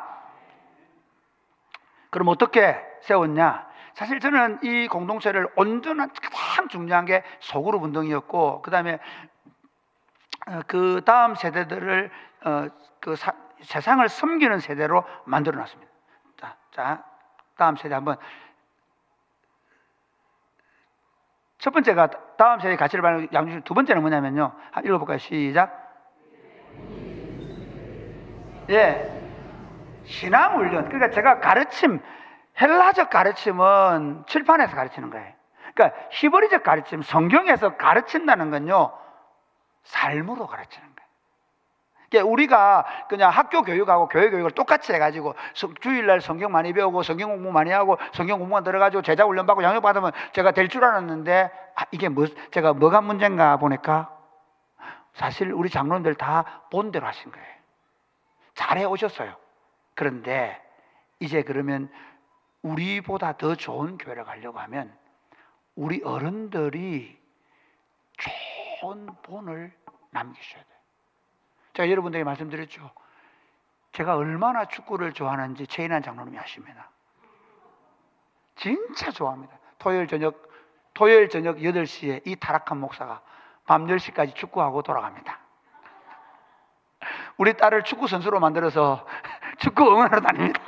그럼 어떻게 세웠냐? 사실 저는 이 공동체를 온전한 가장 중요한 게 소그룹 운동이었고, 그 다음에 그 다음 세대들을 세상을 섬기는 세대로 만들어 놨습니다. 자, 다음 세대 한번. 첫 번째가 다음 세대의 가치를 받는 양중, 두 번째는 뭐냐면요. 한번 읽어볼까요? 시작. 신앙훈련. 그러니까 제가 헬라적 가르침은 칠판에서 가르치는 거예요. 그러니까 히브리적 가르침, 성경에서 가르친다는 건요, 삶으로 가르치는 거예요. 우리가 그냥 학교 교육하고 교회 교육을 똑같이 해가지고 주일날 성경 많이 배우고 성경 공부 많이 하고 성경 공부만 들어가지고 제자 훈련 받고 양육 받으면 제가 될 줄 알았는데 이게 제가 뭐가 문제인가 보니까 사실 우리 장로님들 다 본대로 하신 거예요. 잘해 오셨어요. 그런데 이제 그러면 우리보다 더 좋은 교회를 가려고 하면 우리 어른들이 좋은 본을 남기셔야 돼요. 제가 여러분들에게 말씀드렸죠. 제가 얼마나 축구를 좋아하는지 최인환 장로님이 아십니다. 진짜 좋아합니다. 토요일 저녁 8시에 이 타락한 목사가 밤 10시까지 축구하고 돌아갑니다. 우리 딸을 축구 선수로 만들어서 축구 응원하러 다닙니다.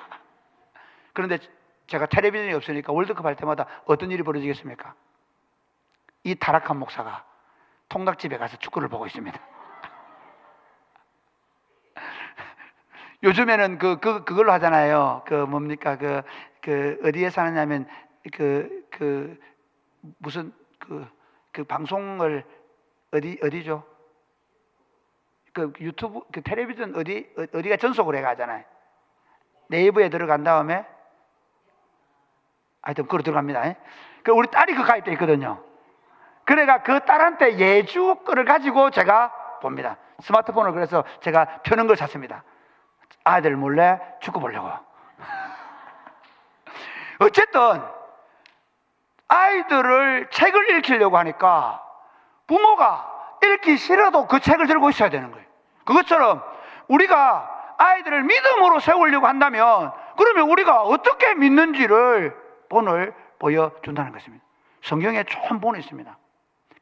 그런데 제가 텔레비전이 없으니까 월드컵 할 때마다 어떤 일이 벌어지겠습니까? 이 타락한 목사가 통닭집에 가서 축구를 보고 있습니다. 요즘에는 그걸로 하잖아요. 뭡니까? 어디에 사느냐면, 무슨, 방송을, 어디죠? 유튜브, 텔레비전 어디가 전속으로 해가잖아요. 네이버에 들어간 다음에, 하여튼, 그걸 들어갑니다. 우리 딸이 가입돼 있거든요. 그래가 그 딸한테 예주 거를 가지고 제가 봅니다. 스마트폰을 그래서 제가 펴는 걸 샀습니다. 아이들 몰래 축구 보려고. 어쨌든 아이들을 책을 읽히려고 하니까 부모가 읽기 싫어도 그 책을 들고 있어야 되는 거예요. 그것처럼 우리가 아이들을 믿음으로 세우려고 한다면 그러면 우리가 어떻게 믿는지를 본을 보여준다는 것입니다. 성경에 좋은 본이 있습니다.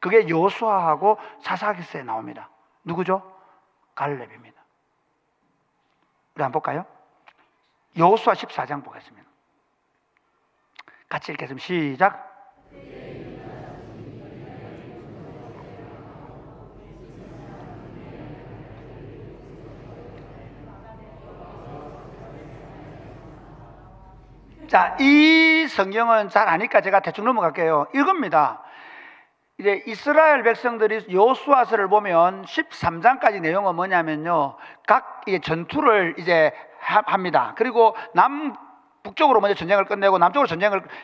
그게 여호수아하고 사사기서에 나옵니다. 누구죠? 갈렙입니다. 우리 한번 볼까요? 여호수아 14장 보겠습니다. 같이 읽겠습니다. 시작. 자, 이 성경은 잘 아니까 제가 대충 넘어갈게요. 이겁니다. 이제 이스라엘 백성들이 여호수아서를 보면 13장까지 내용은 뭐냐면요. 각 전투를 이제 합니다. 그리고 북쪽으로 먼저 전쟁을 끝내고 남쪽으로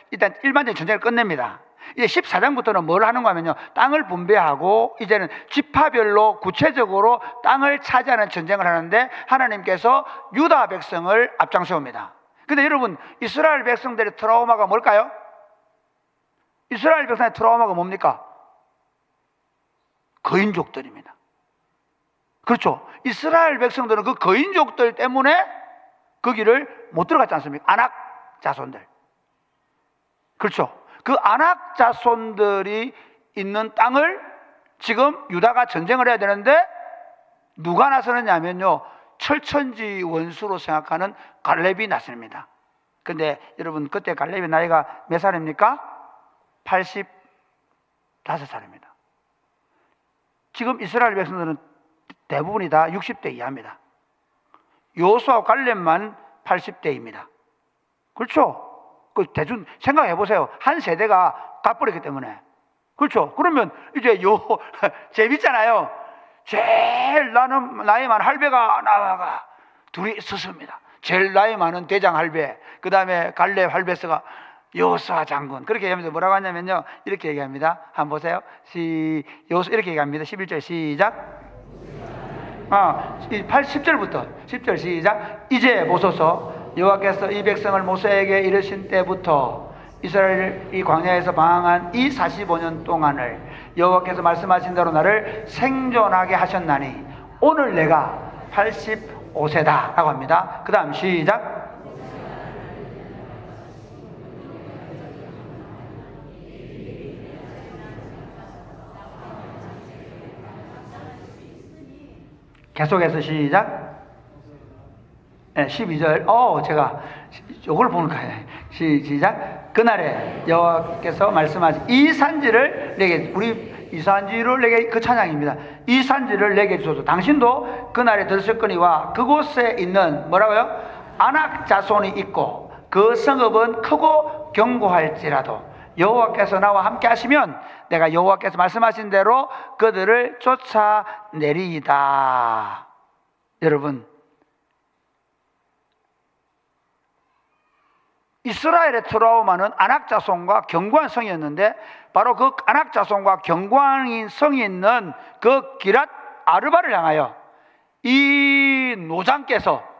일단 일반적인 전쟁을 끝냅니다. 이제 14장부터는 뭘 하는가 하면요. 땅을 분배하고 이제는 지파별로 구체적으로 땅을 차지하는 전쟁을 하는데 하나님께서 유다 백성을 앞장세웁니다. 근데 여러분, 이스라엘 백성들의 트라우마가 뭘까요? 이스라엘 백성의 트라우마가 뭡니까? 거인족들입니다. 그렇죠? 이스라엘 백성들은 그 거인족들 때문에 거기를 못 들어갔지 않습니까? 아낙 자손들. 그렇죠? 그 아낙 자손들이 있는 땅을 지금 유다가 전쟁을 해야 되는데 누가 나서느냐 하면요. 철천지 원수로 생각하는 갈렙이 나섭니다. 근데 여러분 그때 갈렙의 나이가 몇 살입니까? 85살입니다. 지금 이스라엘 백성들은 대부분이 다 60대 이하입니다. 여호수아와 갈렙만 80대입니다. 그렇죠? 대충 생각해 보세요. 한 세대가 가버렸기 때문에. 그렇죠? 그러면 이제 재밌잖아요. 제일 나이 많은 할배가 나와가 둘이 있었습니다. 제일 나이 많은 대장 할배, 그 다음에 갈렙 할배스가 여호수아 장군. 그렇게 얘기하면서 뭐라고 하냐면요. 이렇게 얘기합니다. 한번 보세요. 이렇게 얘기합니다. 11절 시작. 10절부터 시작. 이제 보소서 여호와께서 이 백성을 모세에게 이르신 때부터 이스라엘이 광야에서 방황한 이 45년 동안을 여호와께서 말씀하신 대로 나를 생존하게 하셨나니 오늘 내가 85세다 라고 합니다. 그 다음 시작. 계속해서 시작. 12절. 제가 요걸 보는 거예요. 시작. 그날에 여호와께서 말씀하신 이 산지를 내게, 우리 이 산지를 내게, 그 찬양입니다. 이 산지를 내게 주소서. 당신도 그날에 들으셨거니와 그곳에 있는 뭐라고요? 아낙 자손이 있고 그 성읍은 크고 견고할지라도 여호와께서 나와 함께 하시면 내가 여호와께서 말씀하신 대로 그들을 쫓아내리이다. 여러분, 이스라엘의 트라우마는 안악자손과 경고한 성이었는데, 바로 그 안악자손과 경고한 성이 있는 그 기랏 아르바를 향하여 이 노장께서,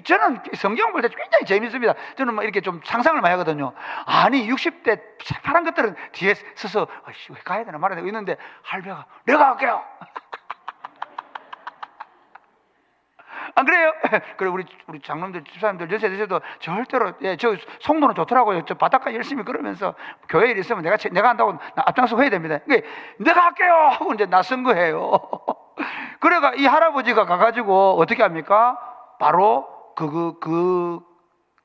저는 성경 볼 때 굉장히 재밌습니다. 저는 이렇게 좀 상상을 많이 하거든요. 아니 60대 파란 것들은 뒤에 서서 왜 가야 되나 말아야 되나 있는데, 할배가 내가 할게요. 안 그래요? 그래 우리 장로님들 집사님들 연세 드셔도 절대로, 저 성도는 좋더라고요. 저 바닷가 열심히 걸으면서 교회 일 있으면 내가 한다고 앞장서 해야 됩니다. 그러니까 내가 할게요 하고 이제 나선 거예요. 그래가 이 할아버지가 가가지고 어떻게 합니까? 바로 그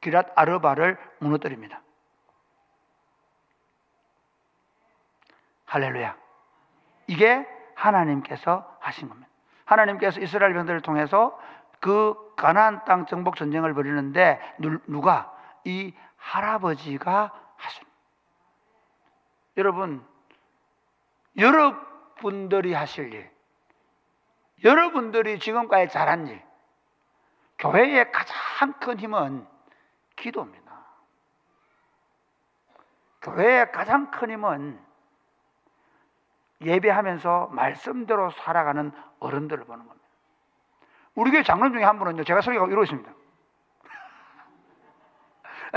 기랏 아르바를 무너뜨립니다. 할렐루야. 이게 하나님께서 하신 겁니다. 하나님께서 이스라엘 백성들을 통해서 그 가나안 땅 정복 전쟁을 벌이는데 누가? 이 할아버지가 하십니다. 여러분, 여러분들이 하실 일, 여러분들이 지금까지 잘한 일, 교회의 가장 큰 힘은 기도입니다. 교회의 가장 큰 힘은 예배하면서 말씀대로 살아가는 어른들을 보는 겁니다. 우리 교회 장로님 중에 한 분은요, 제가 설교하고 이러고 있습니다.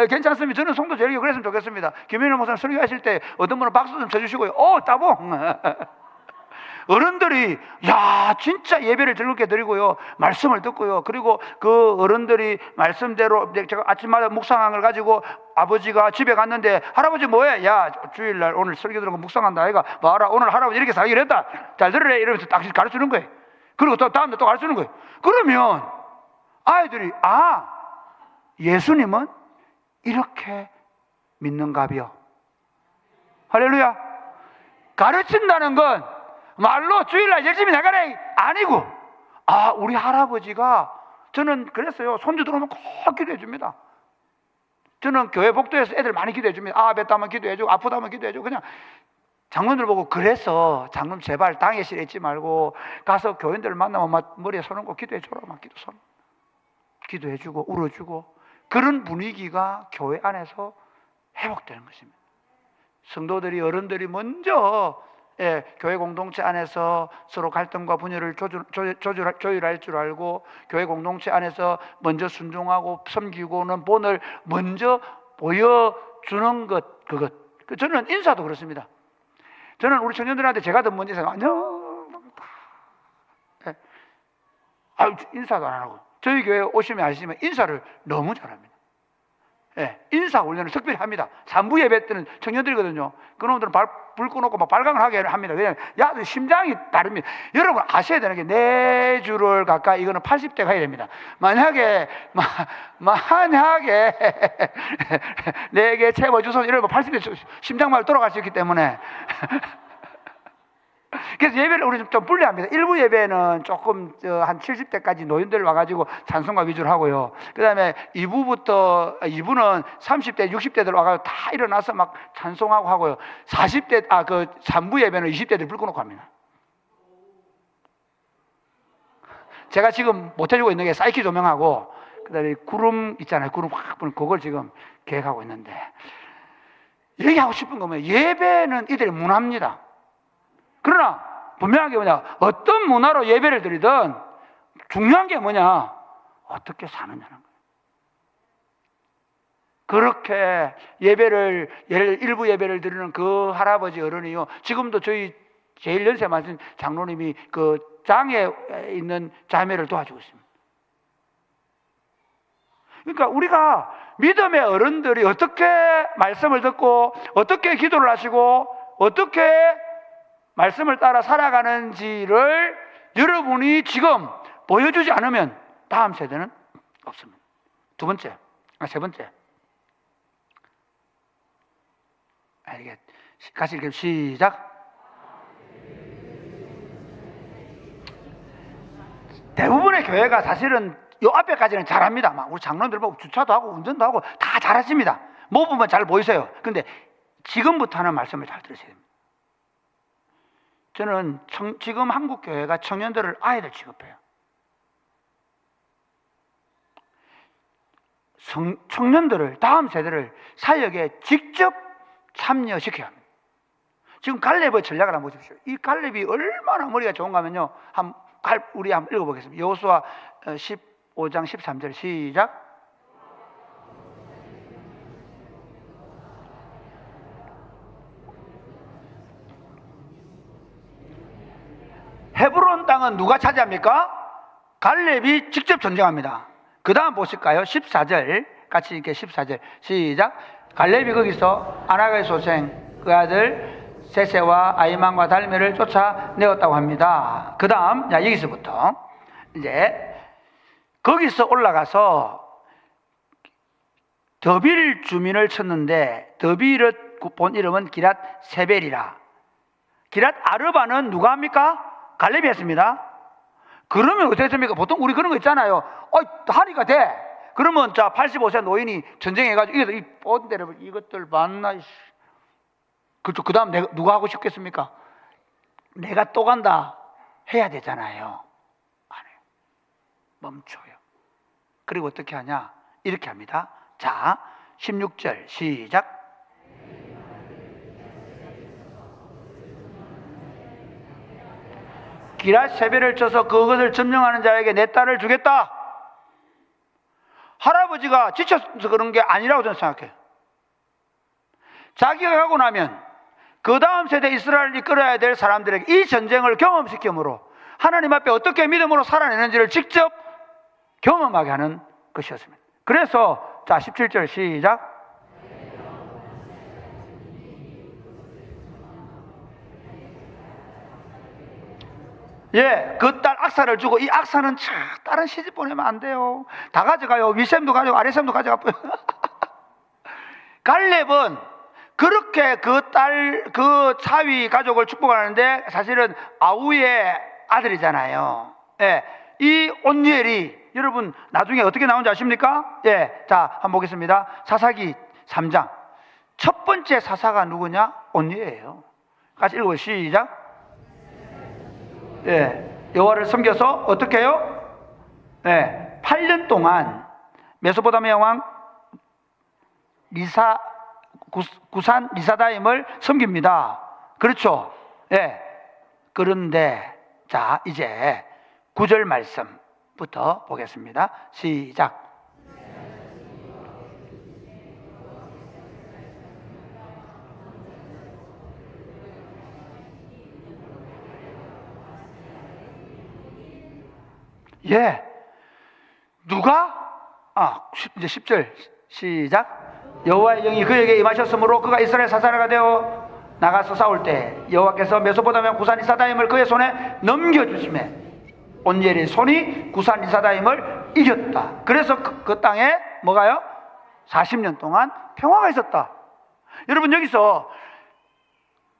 괜찮습니다. 저는 성도 제일 그랬으면 좋겠습니다. 김현일 목사님 설교하실 때 어떤 분은 박수 좀 쳐주시고요. 따봉! 어른들이 진짜 예배를 즐겁게 드리고요, 말씀을 듣고요, 그리고 그 어른들이 말씀대로, 제가 아침마다 묵상한 걸 가지고 아버지가 집에 갔는데, 할아버지 뭐해? 주일날 오늘 설교 들은 거 묵상한다 아이가. 봐라, 오늘 할아버지 이렇게 살기로 했다, 잘 들으래, 이러면서 딱 가르치는 거예요. 그리고 또 다음날 또 가르치는 거예요. 그러면 아이들이 예수님은 이렇게 믿는가비요. 할렐루야. 가르친다는 건 말로 주일날 열심히 나가래 아니고, 우리 할아버지가, 저는 그랬어요. 손주 들어오면 꼭 기도해 줍니다. 저는 교회 복도에서 애들 많이 기도해 줍니다. 뱉다면 기도해 주고, 아프다면 기도해 주고. 그냥 장로들 보고, 그래서 장로님 제발 당회실에 있지 말고 가서 교인들 만나면 막 머리에 손 얹고 기도해 줘라. 막 기도해 주고 울어 주고, 그런 분위기가 교회 안에서 회복되는 것입니다. 성도들이, 어른들이 먼저 교회 공동체 안에서 서로 갈등과 분열을 조율할 줄 알고, 교회 공동체 안에서 먼저 순종하고 섬기고는 본을 먼저 보여주는 것, 그것. 저는 인사도 그렇습니다. 저는 우리 청년들한테 제가 더 먼저 인사, 안녕, 인사도 안 하고, 저희 교회 오시면 아시지만 인사를 너무 잘합니다. 인사 훈련을 특별히 합니다. 3부 예배 때는 청년들이거든요. 그놈들은 불 꺼놓고 막 발광을 하게 합니다. 왜냐면 심장이 다릅니다. 여러분 아셔야 되는 게, 4주를 가까이, 이거는 80대 가야 됩니다. 만약에 4개 채워주셔서 이러면 80대 심장마비 돌아갈 수 있기 때문에 그래서 예배를 우리 좀 분리합니다. 1부 예배는 조금 한 70대까지 노인들 와가지고 찬송가 위주로 하고요. 그 다음에 2부는 30대, 60대들 와가지고 다 일어나서 막 찬송하고 하고요. 3부 예배는 20대들 불 꺼놓고 합니다. 제가 지금 못해주고 있는 게 사이키 조명하고, 그 다음에 구름 있잖아요. 구름 확 부는 그걸 지금 계획하고 있는데, 얘기하고 싶은 거면, 예배는 이들이 문화입니다. 그러나 분명한 게 어떤 문화로 예배를 드리든 중요한 게 어떻게 사느냐는 거예요. 그렇게 예배를, 일부 예배를 드리는 그 할아버지 어른이요, 지금도 저희 제일 연세 많으신 장로님이 그 장에 있는 자매를 도와주고 있습니다. 그러니까 우리가 믿음의 어른들이 어떻게 말씀을 듣고, 어떻게 기도를 하시고, 어떻게 말씀을 따라 살아가는지를 여러분이 지금 보여주지 않으면 다음 세대는 없습니다. 세 번째. 이게 같이 읽으면 시작. 대부분의 교회가 사실은 요 앞에까지는 잘합니다. 막 우리 장로님들 보고 주차도 하고 운전도 하고 다 잘하십니다. 뭐 보면 잘 보이세요. 근데 지금부터는 말씀을 잘 들으셔야 됩니다. 저는 지금 한국 교회가 청년들을 아이들 취급해요. 청년들을, 다음 세대를 사역에 직접 참여시켜야 합니다. 지금 갈렙의 전략을 한번 보십시오. 이 갈렙이 얼마나 머리가 좋은가 하면요. 우리 한번 읽어보겠습니다. 여호수아 15장 13절 시작. 헤브론 땅은 누가 차지합니까? 갈렙이 직접 전쟁합니다. 그 다음 보실까요? 14절 같이 읽게. 14절 시작. 갈렙이 거기서 아낙의 소생 그 아들 세세와 아이만과 달메를 쫓아내었다고 합니다. 그 다음 여기서부터 이제 거기서 올라가서 더빌 주민을 쳤는데 더빌의 본 이름은 기랏 세벨이라. 기랏 아르바는 누가 합니까? 갈렙이 했습니다. 그러면 어떻게 됩니까? 보통 우리 그런 거 있잖아요. 하니까 돼. 그러면 자 85세 노인이 전쟁해가지고 이 본데를 이것들 만나. 그렇죠. 그 다음 누가 하고 싶겠습니까? 내가 또 간다 해야 되잖아요. 안 해요. 멈춰요. 그리고 어떻게 하냐? 이렇게 합니다. 자 16절 시작. 기랏 세벨을 쳐서 그것을 점령하는 자에게 내 딸을 주겠다. 할아버지가 지쳐서 그런 게 아니라고 저는 생각해요. 자기가 가고 나면 그 다음 세대 이스라엘을 이끌어야 될 사람들에게 이 전쟁을 경험시킴으로 하나님 앞에 어떻게 믿음으로 살아내는지를 직접 경험하게 하는 것이었습니다. 그래서 자 17절 시작. 예, 그 딸 악사를 주고, 이 악사는 다른 시집 보내면 안 돼요. 다 가져가요. 윗셈도 가져가고 아랫셈도 가져가고요. 갈렙은 그렇게 그 사위 가족을 축복하는데 사실은 아우의 아들이잖아요. 예, 이 온니엘이 여러분 나중에 어떻게 나오는지 아십니까? 예, 자 한번 보겠습니다. 사사기 3장 첫 번째 사사가 누구냐? 온니엘이에요. 같이 읽어보시죠. 시작. 예, 여호와를 섬겨서 어떻게 해요? 예, 8년 동안 메소포타미아 왕 구산 리사다임을 섬깁니다. 그렇죠? 예. 그런데 자 이제 9절 말씀부터 보겠습니다. 시작. 예. 누가? 이제 10절 시작. 여호와의 영이 그에게 임하셨으므로 그가 이스라엘 사사라가 되어 나가서 싸울 때 여호와께서 메소포타미아 구산 리사다임을 그의 손에 넘겨주시매 온니엘의 손이 구산 리사다임을 이겼다. 그래서 그 땅에 뭐가요? 40년 동안 평화가 있었다. 여러분 여기서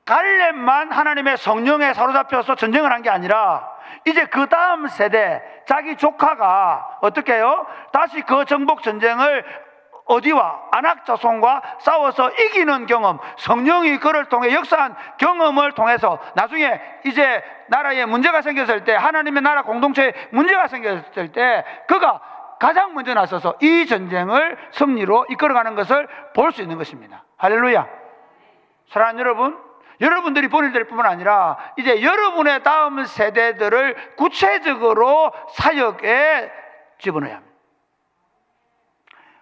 갈렙만 하나님의 성령에 사로잡혀서 전쟁을 한 게 아니라 이제 그 다음 세대 자기 조카가 어떻게 해요? 다시 그 정복 전쟁을 어디와 아낙 자손과 싸워서 이기는 경험, 성령이 그를 통해 역사한 경험을 통해서 나중에 이제 나라에 문제가 생겼을 때, 하나님의 나라 공동체에 문제가 생겼을 때 그가 가장 먼저 나서서 이 전쟁을 승리로 이끌어가는 것을 볼 수 있는 것입니다. 할렐루야. 사랑하는 여러분, 여러분들이 본일 될 뿐만 아니라 이제 여러분의 다음 세대들을 구체적으로 사역에 집어넣어야 합니다.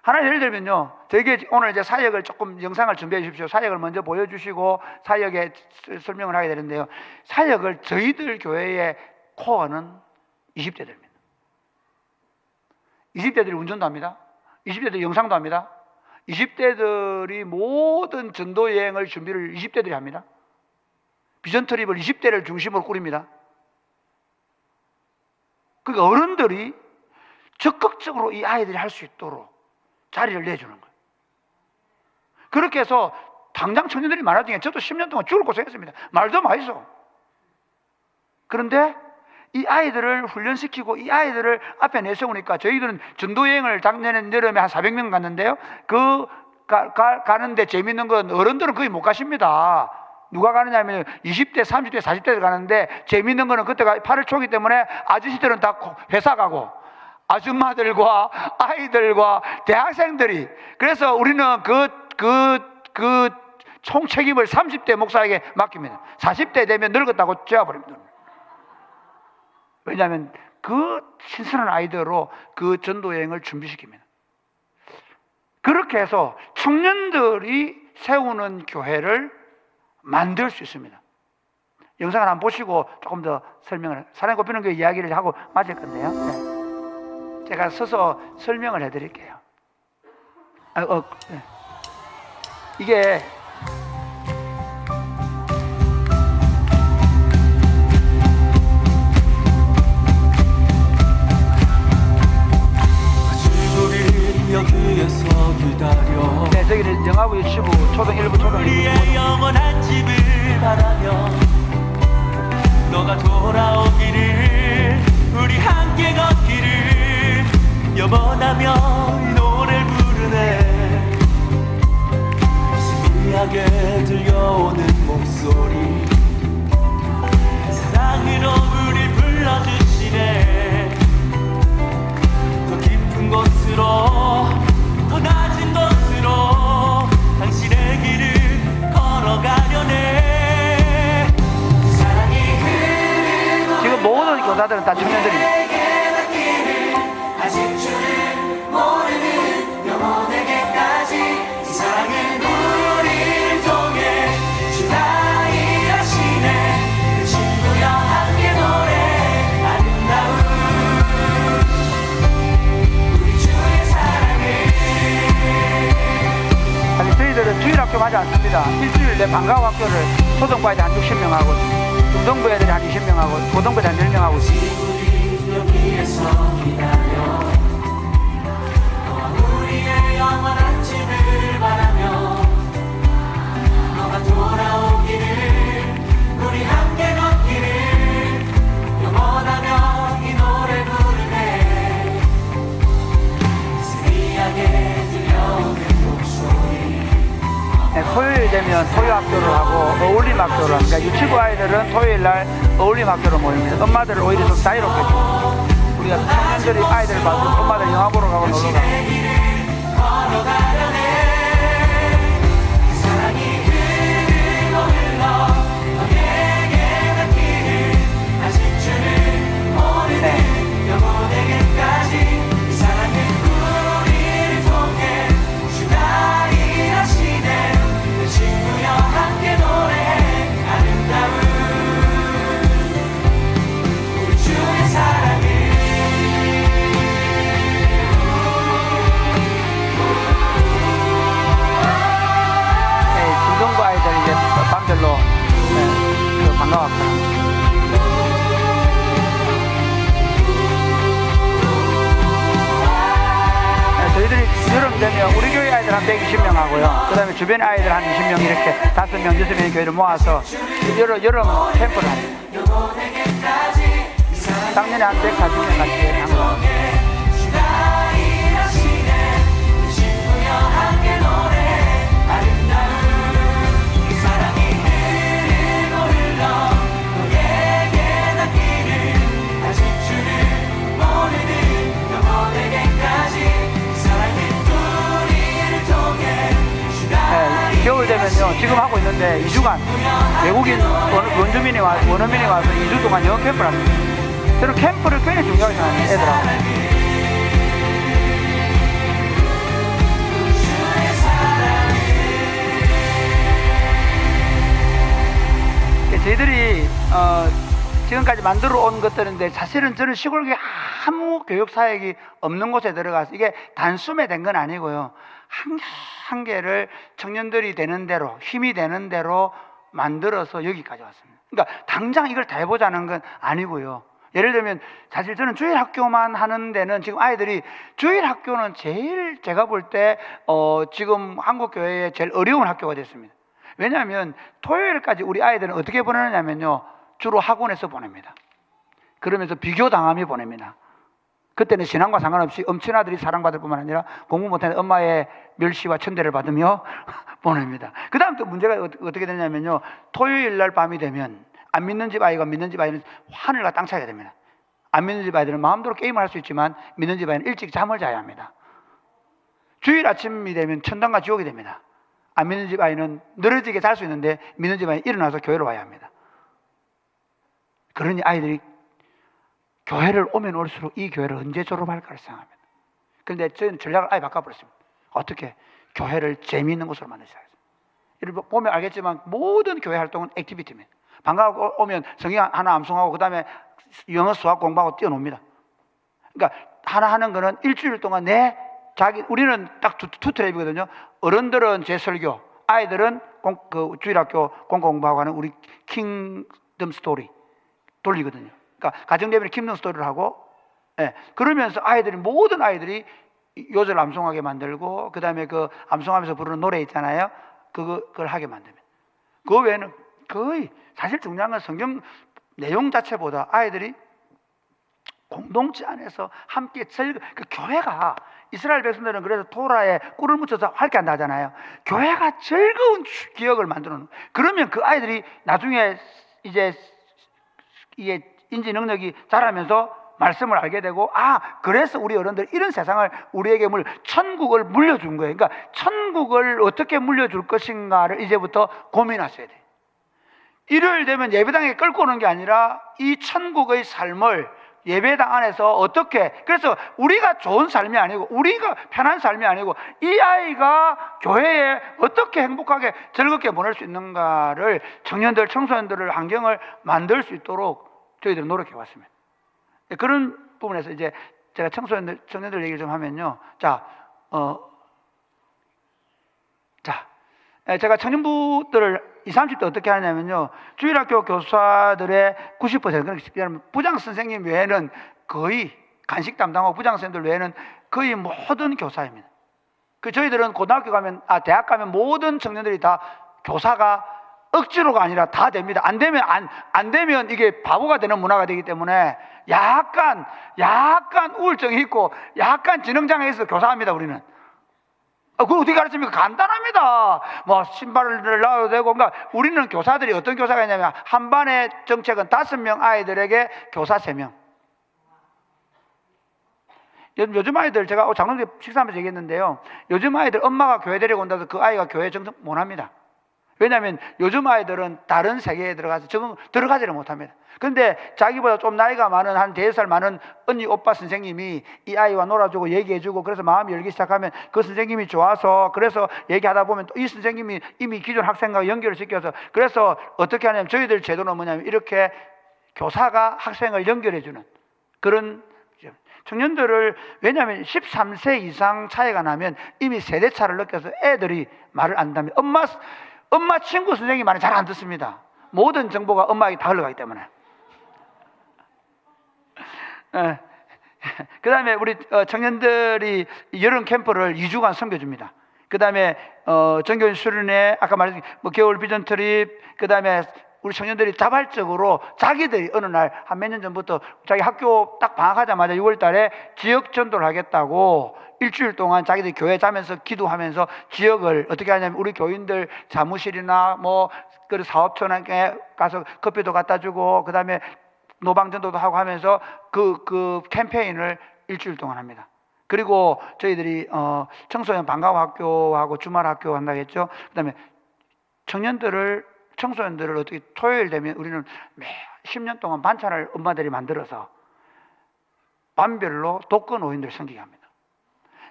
하나 예를 들면요, 저에게 오늘 이제 사역을 조금 영상을 준비해 주십시오. 사역을 먼저 보여주시고 사역에 설명을 하게 되는데요, 사역을 저희들 교회의 코어는 20대들입니다. 20대들이 운전도 합니다. 20대들이 영상도 합니다. 20대들이 모든 전도 여행을 준비를 20대들이 합니다. 비전 트립을 20대를 중심으로 꾸립니다. 그러니까 어른들이 적극적으로 이 아이들이 할 수 있도록 자리를 내주는 거예요. 그렇게 해서 당장 청년들이 많아지니까 저도 10년 동안 죽을 고생했습니다. 말도 마이소. 그런데 이 아이들을 훈련시키고 이 아이들을 앞에 내세우니까 저희들은 전도여행을 작년 여름에 한 400명 갔는데요, 가는데 재밌는 건 어른들은 거의 못 가십니다. 누가 가느냐면 20대, 30대, 40대들 가는데 재밌는 거는 그때가 8월 초기 때문에 아저씨들은 다 회사 가고 아줌마들과 아이들과 대학생들이, 그래서 우리는 그 총책임을 30대 목사에게 맡깁니다. 40대 되면 늙었다고 쬐어버립니다. 왜냐하면 그 신선한 아이디어로 그 전도여행을 준비시킵니다. 그렇게 해서 청년들이 세우는 교회를 만들 수 있습니다. 영상을 한번 보시고 조금 더 설명을, 사랑의 꽃피는 교회 이야기를 하고 마칠 건데요. 네. 제가 서서 설명을 해드릴게요. 네. 이게 여기에서 기다려. 네, 저기는 영화부 유치부 초등 1부 초등 2부 우리의 영원한 집을 바라며 너가 돌아오기를, 우리 함께 걷기를 염원하며 이 노래를 부르네. 신비하게 들려오는 목소리, 사랑으로 우릴 불러주시네. 더 깊은 곳으로, 더 낮은 곳으로 당신의 길을 걸어가려네. 사랑이 흐르고 지금 모든 교사들은 다 청년들입니다. 아직 줄을 모르는 영혼에게까지 이 사랑은 우리를 통해 주가 일하시네. 그 친구여 함께 노래 아름다운 사실 저희들은 주일학교 하지 않습니다. 일주일 내 방과후 학교를 초등부 애들 한 60명 하고, 중등부 애들이 한 20명 하고, 고등부 애들 한 10명 하고 있습니다. 여기에서 기다려. 너와 우리의 영원한 집을 바라며 너가 돌아오기를, 우리 함께 걷기를 영원하며 이 노래 부르네. 스리하게 들려오는 목소리. 네, 토요일 되면 토요 학교를 하고 어울림 학교를 합니다. 유치부 아이들은 토요일 날 어울림 학교로 모입니다. 엄마들을 오히려 좀 자유롭게 줍니다. 우리가 청년들이 아이들을 봐서 엄마들 영화 보러 가고 놀러 가고. 사랑이 흐르고 흘러 너에게 닿기를, 아직 줄을 모르는 영혼에게까지 이 사랑은 우리를 통해 주가 일하시네. 내 친구여 함께 노래해 아름다운 우리 주의 사랑을. 네, 중등부 아이들 이제 밤별로 그 방과후 학교 합니다. 네, 저희들이 여름 되면 우리 교회 아이들 한 120명 하고요. 그 다음에 주변 아이들 한 20명 이렇게 5명, 6명의 교회를 모아서 여름 캠프를 합니다. 작년에 한 140명 같이 한 거. 겨울 되면요, 지금 하고 있는데 2주간 외국인 원주민이 원어민이 와서 2주 동안 영어 캠프를 합니다. 저는 캠프를 굉장히 중요하게 생각합니다, 애들하고. 저희들이 지금까지 만들어 온 것들인데, 사실은 저는 시골교회 아무 교육 사역이 없는 곳에 들어가서, 이게 단숨에 된 건 아니고요, 한 개를 청년들이 되는 대로, 힘이 되는 대로 만들어서 여기까지 왔습니다. 그러니까 당장 이걸 다 해보자는 건 아니고요. 예를 들면 사실 저는 주일 학교만 하는 데는, 지금 아이들이 주일 학교는 제일 제가 볼 때 지금 한국 교회에 제일 어려운 학교가 됐습니다. 왜냐하면 토요일까지 우리 아이들은 어떻게 보내느냐면요, 주로 학원에서 보냅니다. 그러면서 비교당하며 보냅니다. 그때는 신앙과 상관없이 엄친아들이 사랑받을 뿐만 아니라 공부 못하는 엄마의 멸시와 천대를 받으며 보냅니다. 그 다음 또 문제가 어떻게 되냐면요, 토요일 날 밤이 되면 안 믿는 집 아이가 믿는 집 아이는 하늘과 땅 차이가 됩니다. 안 믿는 집 아이들은 마음대로 게임을 할 수 있지만 믿는 집 아이는 일찍 잠을 자야 합니다. 주일 아침이 되면 천당과 지옥이 됩니다. 안 믿는 집 아이는 늘어지게 잘 수 있는데 믿는 집 아이는 일어나서 교회로 와야 합니다. 그러니 아이들이 교회를 오면 올수록 이 교회를 언제 졸업할까를 생각합니다. 그런데 저희는 전략을 아예 바꿔버렸습니다. 어떻게? 교회를 재미있는 곳으로 만들기 시작했어요. 이렇게 보면 알겠지만 모든 교회 활동은 액티비티입니다. 방과후 오면 성경 하나 암송하고 그 다음에 영어 수학 공부하고 뛰어놉니다. 그러니까 하나 하는 거는 일주일 동안 우리는 딱 투 트랩이거든요. 어른들은 제 설교, 아이들은 주일학교 공부하고 하는 우리 킹덤 스토리 돌리거든요. 그러니까 가정예배는 킹덤 스토리를 하고, 그러면서 모든 아이들이 요절 암송하게 만들고, 그 다음에 그 암송하면서 부르는 노래 있잖아요. 그걸 하게 만듭니다. 그 외에는 거의 사실 중요한 건 성경 내용 자체보다 아이들이 공동체 안에서 함께 그 교회가, 이스라엘 백성들은 그래서 토라에 꿀을 묻혀서 할게 한다 하잖아요. 교회가 즐거운 기억을 만들어 놓는. 그러면 그 아이들이 나중에 이제 이게 인지 능력이 자라면서 말씀을 알게 되고, 그래서 우리 어른들 이런 세상을 우리에게 천국을 물려준 거예요. 그러니까 천국을 어떻게 물려줄 것인가를 이제부터 고민하셔야 돼요. 일요일 되면 예배당에 끌고 오는 게 아니라 이 천국의 삶을 예배당 안에서 어떻게, 그래서 우리가 좋은 삶이 아니고, 우리가 편한 삶이 아니고, 이 아이가 교회에 어떻게 행복하게 즐겁게 보낼 수 있는가를 청년들, 청소년들을 환경을 만들 수 있도록 저희들은 노력해 왔습니다. 그런 부분에서 이제 제가 청년들 얘기를 좀 하면요. 제가 청년부들을 20, 30대 어떻게 하냐면요. 주일학교 교사들의 90%, 그러니까 부장 선생님 외에는 거의 간식 담당하고 부장 선생님들 외에는 거의 모든 교사입니다. 저희들은 고등학교 가면, 대학 가면 모든 청년들이 다 교사가 억지로가 아니라 다 됩니다. 안 되면 이게 바보가 되는 문화가 되기 때문에 약간 우울증이 있고 약간 지능장애 있어서 교사합니다, 우리는. 그걸 어떻게 가르칩니까? 간단합니다. 신발을 놔도 되고. 그러니까 우리는 교사들이 어떤 교사가 있냐면, 한 반의 정책은 5명 아이들에게 교사 3명. 요즘 아이들, 제가 장로님 식사하면서 얘기했는데요. 요즘 아이들 엄마가 교회 데리고 온다고 해서 그 아이가 교회 정착 못 합니다. 왜냐하면 요즘 아이들은 다른 세계에 들어가서 적응 들어가지를 못합니다. 그런데 자기보다 좀 나이가 많은, 한 4살 많은 언니 오빠 선생님이 이 아이와 놀아주고 얘기해주고, 그래서 마음이 열기 시작하면 그 선생님이 좋아서, 그래서 얘기하다 보면 또 이 선생님이 이미 기존 학생과 연결을 시켜서, 그래서 어떻게 하냐면 저희들 제도는 뭐냐면 이렇게 교사가 학생을 연결해주는 그런 청년들을, 왜냐하면 13세 이상 차이가 나면 이미 세대차를 느껴서 애들이 말을 안 한다면 엄마 친구 선생님 말은 잘 안 듣습니다. 모든 정보가 엄마에게 다 흘러가기 때문에. 그 다음에 우리 청년들이 여름 캠프를 2주간 섬겨줍니다. 그 다음에 전교인 수련회, 아까 말했던 겨울 비전 트립, 그 다음에 우리 청년들이 자발적으로 자기들이 어느 날 한 몇 년 전부터 자기 학교 딱 방학하자마자 6월 달에 지역 전도를 하겠다고 일주일 동안 자기들이 교회 자면서 기도하면서 지역을 어떻게 하냐면, 우리 교인들 사무실이나 그 사업촌에 가서 커피도 갖다 주고, 그 다음에 노방전도도 하고 하면서 그 캠페인을 일주일 동안 합니다. 그리고 저희들이 청소년 방과후 학교하고 주말 학교 한다고 했죠. 그 다음에 청소년들을 어떻게 토요일 되면 우리는 매 10년 동안 반찬을 엄마들이 만들어서 반별로 독거 노인들 섬기게 합니다.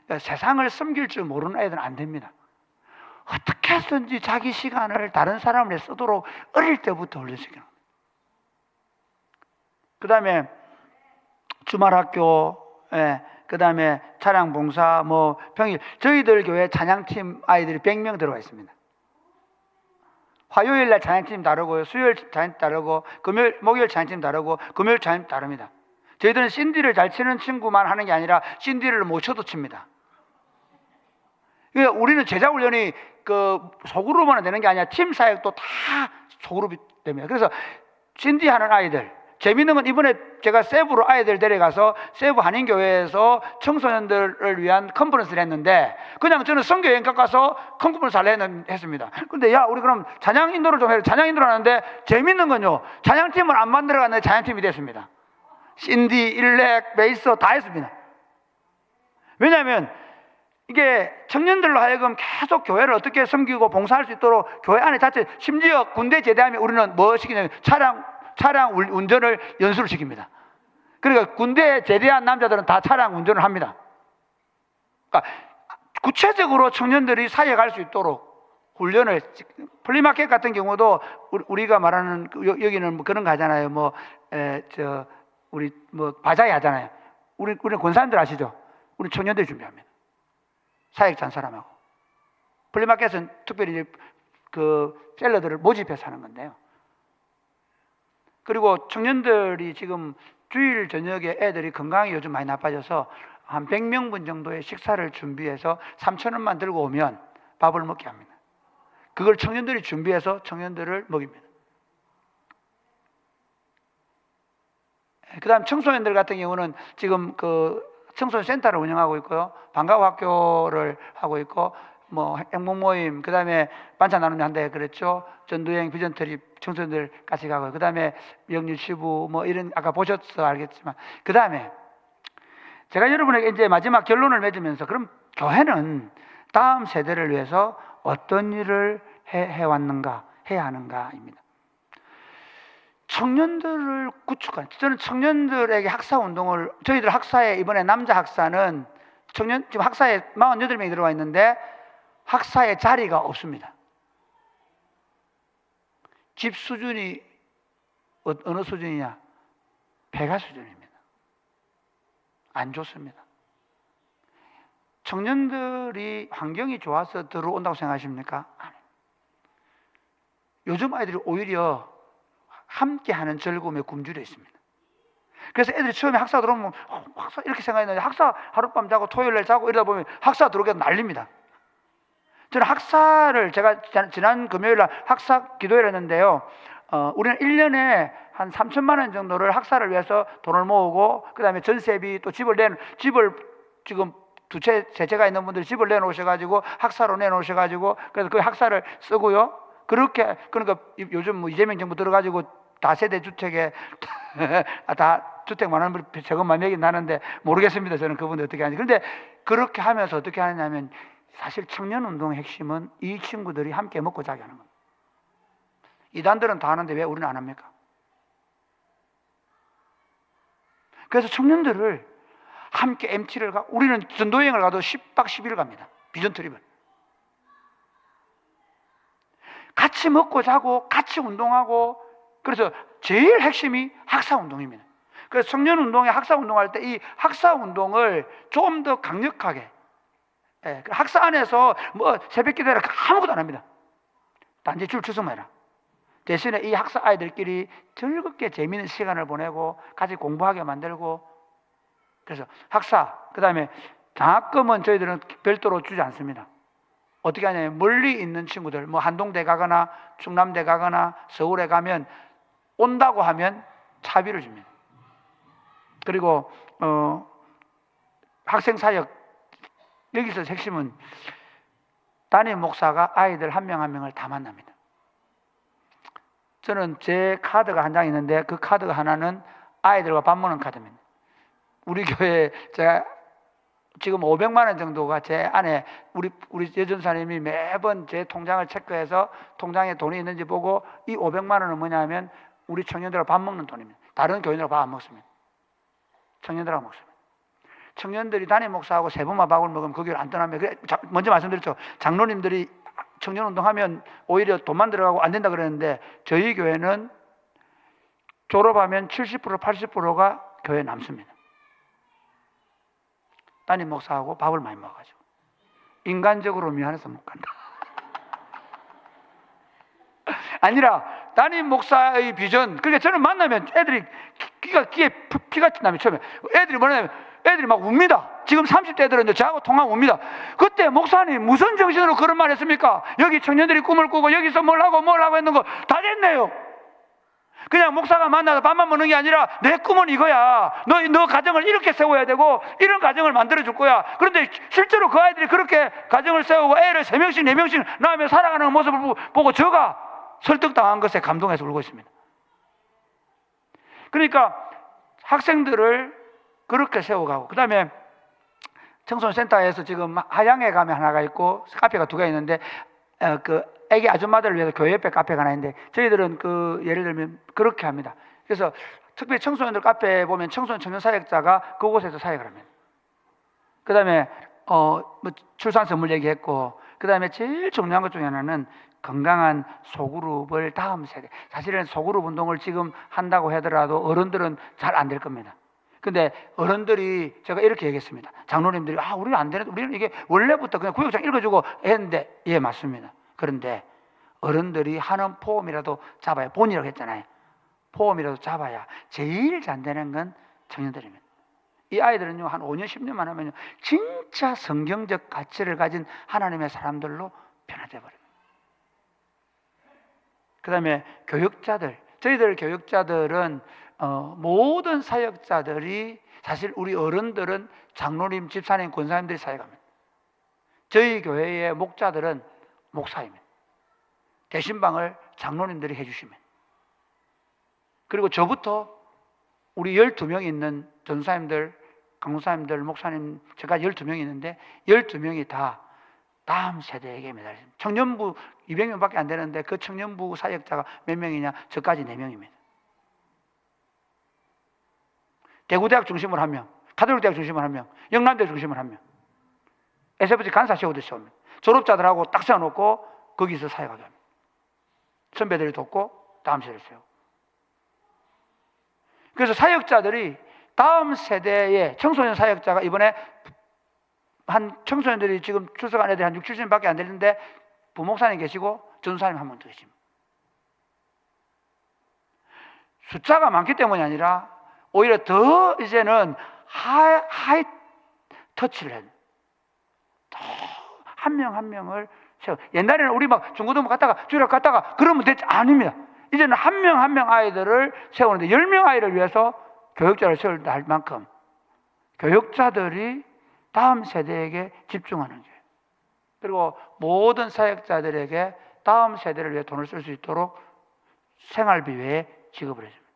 그러니까 세상을 섬길 줄 모르는 애들은 안 됩니다. 어떻게 해서든지 자기 시간을 다른 사람을 위해 쓰도록 어릴 때부터 훈련시키는 겁니다. 그 다음에 주말 학교, 그 다음에 차량 봉사, 평일, 저희들 교회 찬양팀 아이들이 100명 들어와 있습니다. 화요일 날 찬양팀 다르고요, 수요일 찬양팀 다르고, 목요일 찬양팀 다르고, 금요일 찬양팀 다릅니다. 저희들은 신디를 잘 치는 친구만 하는 게 아니라 신디를 못 쳐도 칩니다. 그러니까 우리는 제자 훈련이 소그룹만 되는 게 아니라 팀 사역도 다 소그룹이 됩니다. 그래서 신디 하는 아이들, 재밌는 건 이번에 제가 세부로 아이들 데려가서 세부 한인교회에서 청소년들을 위한 컨퍼런스를 했는데, 그냥 저는 선교여행 가서 컨퍼런스를 했습니다. 근데 우리 그럼 찬양 인도를 좀 해요. 찬양 인도를 하는데 재밌는 건요, 찬양팀을 안 만들어갔는데 찬양팀이 됐습니다. 신디, 일렉, 베이스 다 했습니다. 왜냐하면 이게 청년들로 하여금 계속 교회를 어떻게 섬기고 봉사할 수 있도록 교회 안에 자체, 심지어 군대 제대하면 우리는 뭐 시키냐면 차량 운전을 연수를 시킵니다. 그러니까 군대에 제대한 남자들은 다 차량 운전을 합니다. 그러니까 구체적으로 청년들이 사회에 갈 수 있도록 훈련을, 플리마켓 같은 경우도 우리가 말하는 여기는 뭐 그런 거 하잖아요. 우리 바자회 하잖아요. 우리는 권사님들 아시죠? 우리 청년들이 준비합니다. 사역 잔 사람하고. 플리마켓은 특별히 이제 그 셀러들을 모집해서 하는 건데요. 그리고 청년들이 지금 주일 저녁에 애들이 건강이 요즘 많이 나빠져서 한 100명분 정도의 식사를 준비해서 3,000원만 들고 오면 밥을 먹게 합니다. 그걸 청년들이 준비해서 청년들을 먹입니다. 그 다음 청소년들 같은 경우는 지금 그 청소년 센터를 운영하고 있고요. 방과후 학교를 하고 있고, 뭐 행복 모임, 그 다음에 반찬 나눔 한대 그랬죠. 전도행 비전 트립 청소년들 같이 가고, 그 다음에 영유 치부 뭐 이런, 아까 보셔서 알겠지만, 그 다음에 제가 여러분에게 이제 마지막 결론을 맺으면서, 그럼 교회는 다음 세대를 위해서 어떤 일을 해왔는가, 해야 하는가입니다. 청년들을 구축한, 저는 청년들에게 학사 운동을, 저희들 학사에 이번에 남자 학사는 지금 학사에 48명이 들어와 있는데 학사에 자리가 없습니다. 집 수준이 어느 수준이냐? 폐가 수준입니다. 안 좋습니다. 청년들이 환경이 좋아서 들어온다고 생각하십니까? 아닙니다. 요즘 아이들이 오히려 함께하는 즐거움에 굶주려 있습니다. 그래서 애들이 처음에 학사 들어오면 학사 이렇게 생각했는데, 학사 하룻밤 자고 토요일날 자고 이러다 보면 학사 들어오게 난립니다. 저는 학사를, 제가 지난 금요일날 학사 기도회를 했는데요, 우리는 1년에 한 3천만 원 정도를 학사를 위해서 돈을 모으고, 그 다음에 전세비, 또 집을 지금 세 채가 있는 분들이 집을 내놓으셔가지고 학사로 내놓으셔가지고, 그래서 그 학사를 쓰고요. 그러니까 요즘 뭐 이재명 정부 들어가지고 다세대 주택에 다 주택 많은 분 저것만 얘기 나는데 모르겠습니다. 저는 그분들 어떻게 하는지. 그런데 그렇게 하면서 어떻게 하느냐면, 사실 청년 운동의 핵심은 이 친구들이 함께 먹고 자게 하는 겁니다. 이단들은 다 하는데 왜 우리는 안 합니까? 그래서 청년들을 함께 MT를 우리는 전도여행을 가도 10박 10일 갑니다. 비전 트립을. 같이 먹고 자고 같이 운동하고, 그래서 제일 핵심이 학사 운동입니다. 그래서 청년 운동에 학사 운동할 때 이 학사 운동을 좀 더 강력하게, 학사 안에서 뭐 새벽 기도해라 아무것도 안 합니다. 단지 줄 추석만 해라. 대신에 이 학사 아이들끼리 즐겁게 재미있는 시간을 보내고 같이 공부하게 만들고, 그래서 학사, 그 다음에 장학금은 저희들은 별도로 주지 않습니다. 어떻게 하냐면, 멀리 있는 친구들, 뭐 한동대 가거나 충남대 가거나 서울에 가면 온다고 하면 차비를 줍니다. 그리고 학생 사역, 여기서 핵심은 담임 목사가 아이들 한 명 한 명을 다 만납니다. 저는 제 카드가 한 장 있는데, 그 카드가 하나는 아이들과 밥 먹는 카드입니다. 우리 교회 제가 지금 500만 원 정도가 제 안에, 우리 여전사님이 매번 제 통장을 체크해서 통장에 돈이 있는지 보고, 이 500만 원은 뭐냐면 우리 청년들하고 밥 먹는 돈입니다. 다른 교인들하고 밥 안 먹습니다. 청년들하고 먹습니다. 청년들이 담임 목사하고 세 번만 밥을 먹으면 그 교회를 안 떠납니다. 먼저 말씀드렸죠. 장로님들이 청년 운동하면 오히려 돈만 들어가고 안 된다 그랬는데, 저희 교회는 졸업하면 70% 80%가 교회에 남습니다. 담임 목사하고 밥을 많이 먹어가지고. 인간적으로 미안해서 못 간다. 아니라 담임 목사의 비전. 그러니까 저는 만나면 애들이 귀에 피가 나면 처음에 애들이 뭐냐면, 애들이 막 웁니다. 지금 30대들은 저하고 통화하면 웁니다. 그때 목사님 무슨 정신으로 그런 말 했습니까? 여기 청년들이 꿈을 꾸고 여기서 뭘 하고 했는 거 다 됐네요. 그냥 목사가 만나서 밥만 먹는 게 아니라, 내 꿈은 이거야. 너 가정을 이렇게 세워야 되고 이런 가정을 만들어 줄 거야. 그런데 실제로 그 아이들이 그렇게 가정을 세우고 애를 3명씩 4명씩 낳으며 살아가는 모습을 보고 저가 설득당한 것에 감동해서 울고 있습니다. 그러니까 학생들을 그렇게 세워가고, 그 다음에 청소년센터에서 지금 하양에 가면 하나가 있고 카페가 2개 있는데, 그 애기 아줌마들을 위해서 교회 옆에 카페가 하나 있는데, 저희들은 그 예를 들면 그렇게 합니다. 그래서 특별히 청소년들 카페에 보면 청소년 청년 사역자가 그곳에서 사역을 합니다. 그 다음에 뭐 출산 선물 얘기했고, 그 다음에 제일 중요한 것 중에 하나는 건강한 소그룹을 다음 세대. 사실은 소그룹 운동을 지금 한다고 하더라도 어른들은 잘 안 될 겁니다. 근데 어른들이, 제가 이렇게 얘기했습니다. 장로님들이 우리는 안 되는데, 우리는 이게 원래부터 그냥 구역장 읽어주고 했는데, 예, 맞습니다. 그런데 어른들이 하는 포럼이라도 잡아야, 본이라고 했잖아요. 포럼이라도 잡아야 제일 잘 되는 건 청년들입니다. 이 아이들은요, 한 5년, 10년만 하면요, 진짜 성경적 가치를 가진 하나님의 사람들로 변화돼 버립니다. 그 다음에 교육자들, 저희들 교육자들은 모든 사역자들이, 사실 우리 어른들은 장로님, 집사님, 권사님들이 사역합니다. 저희 교회의 목자들은 목사입니다. 대신방을 장로님들이 해주시면, 그리고 저부터 우리 12명이 있는 전사님들, 강사님들, 목사님, 제가 12명이 있는데 12명이 다 다음 세대에게 매달립니다. 청년부 200명밖에 안 되는데 그 청년부 사역자가 몇 명이냐? 저까지 4명입니다. 대구대학 중심으로 1명, 가톨릭대학 중심으로 1명, 영남대 중심으로 1명, SFC 간사 세우듯이 옵니다. 졸업자들하고 딱 세워놓고 거기서 사역하게 합니다. 선배들이 돕고 다음 세대를 세우고. 그래서 사역자들이 다음 세대의 청소년 사역자가, 이번에 한 청소년들이 지금 출석한 애들이 한 6, 70명밖에 안 되는데 부목사님 계시고 전사님 한 분 더 계십니다. 숫자가 많기 때문이 아니라 오히려 더 이제는 하이 터치를 해야 돼요. 한 명 한 명을 세워. 옛날에는 우리 막 중고등부 갔다가 주일학 갔다가 그러면 됐지. 아닙니다. 이제는 한 명 한 명 아이들을 세우는데 10명 아이를 위해서 교육자를 세울 만큼 교육자들이 다음 세대에게 집중하는 거예요. 그리고 모든 사역자들에게 다음 세대를 위해 돈을 쓸 수 있도록 생활비 외에 지급을 해줍니다.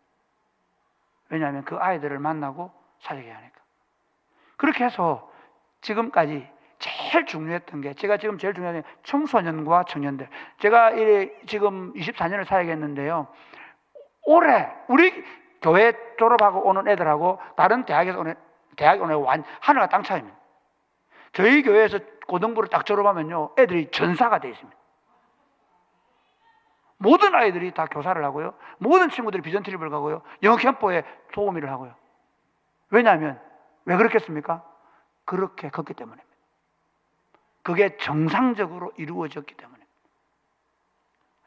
왜냐하면 그 아이들을 만나고 사역해야 하니까. 그렇게 해서 지금까지 제일 중요했던 게, 제가 지금 제일 중요한 게 청소년과 청년들. 제가 지금 24년을 사역했는데요, 올해 우리 교회 졸업하고 오는 애들하고 다른 대학에서 오는 하늘과 땅 차이입니다. 저희 교회에서 고등부를 딱 졸업하면요, 애들이 전사가 되어 있습니다. 모든 아이들이 다 교사를 하고요, 모든 친구들이 비전 트립을 가고요, 영어 캠프에 소음일을 하고요. 왜냐하면, 왜 그렇겠습니까? 그렇게 컸기 때문입니다. 그게 정상적으로 이루어졌기 때문입니다.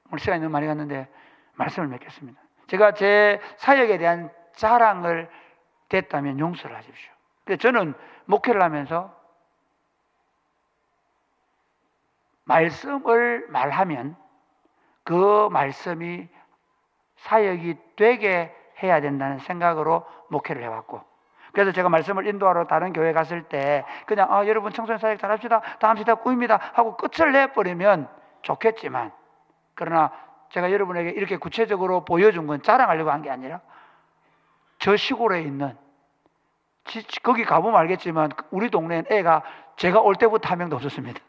오늘 시간이 너무 많이 갔는데 말씀을 맺겠습니다. 제가 제 사역에 대한 자랑을 됐다면 용서를 하십시오. 근데 저는 목회를 하면서 말씀을 말하면 그 말씀이 사역이 되게 해야 된다는 생각으로 목회를 해왔고, 그래서 제가 말씀을 인도하러 다른 교회 갔을 때 그냥 여러분 청소년 사역 잘합시다, 다음 시대 꾸입니다 하고 끝을 내버리면 좋겠지만, 그러나 제가 여러분에게 이렇게 구체적으로 보여준 건 자랑하려고 한 게 아니라, 저 시골에 있는, 거기 가보면 알겠지만 우리 동네엔 애가 제가 올 때부터 한 명도 없었습니다.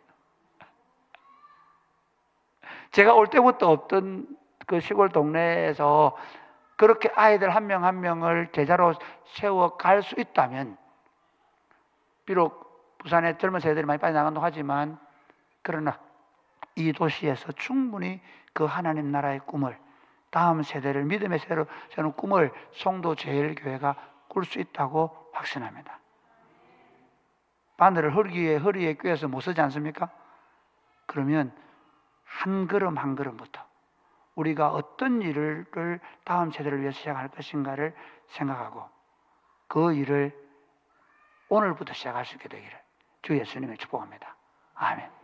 제가 올 때부터 없던 그 시골 동네에서 그렇게 아이들 한 명 한 명을 제자로 세워 갈 수 있다면, 비록 부산에 젊은 세대들이 많이 빠져나간다고 하지만, 그러나 이 도시에서 충분히 그 하나님 나라의 꿈을, 다음 세대를 믿음의 세대로 세우는 꿈을 송도 제일교회가 꿀 수 있다고 확신합니다. 바늘을 허리에 꿰어서 못 쓰지 않습니까? 그러면 한 걸음 한 걸음부터 우리가 어떤 일을 다음 세대를 위해서 시작할 것인가를 생각하고 그 일을 오늘부터 시작할 수 있게 되기를 주 예수님의 축복합니다. 아멘.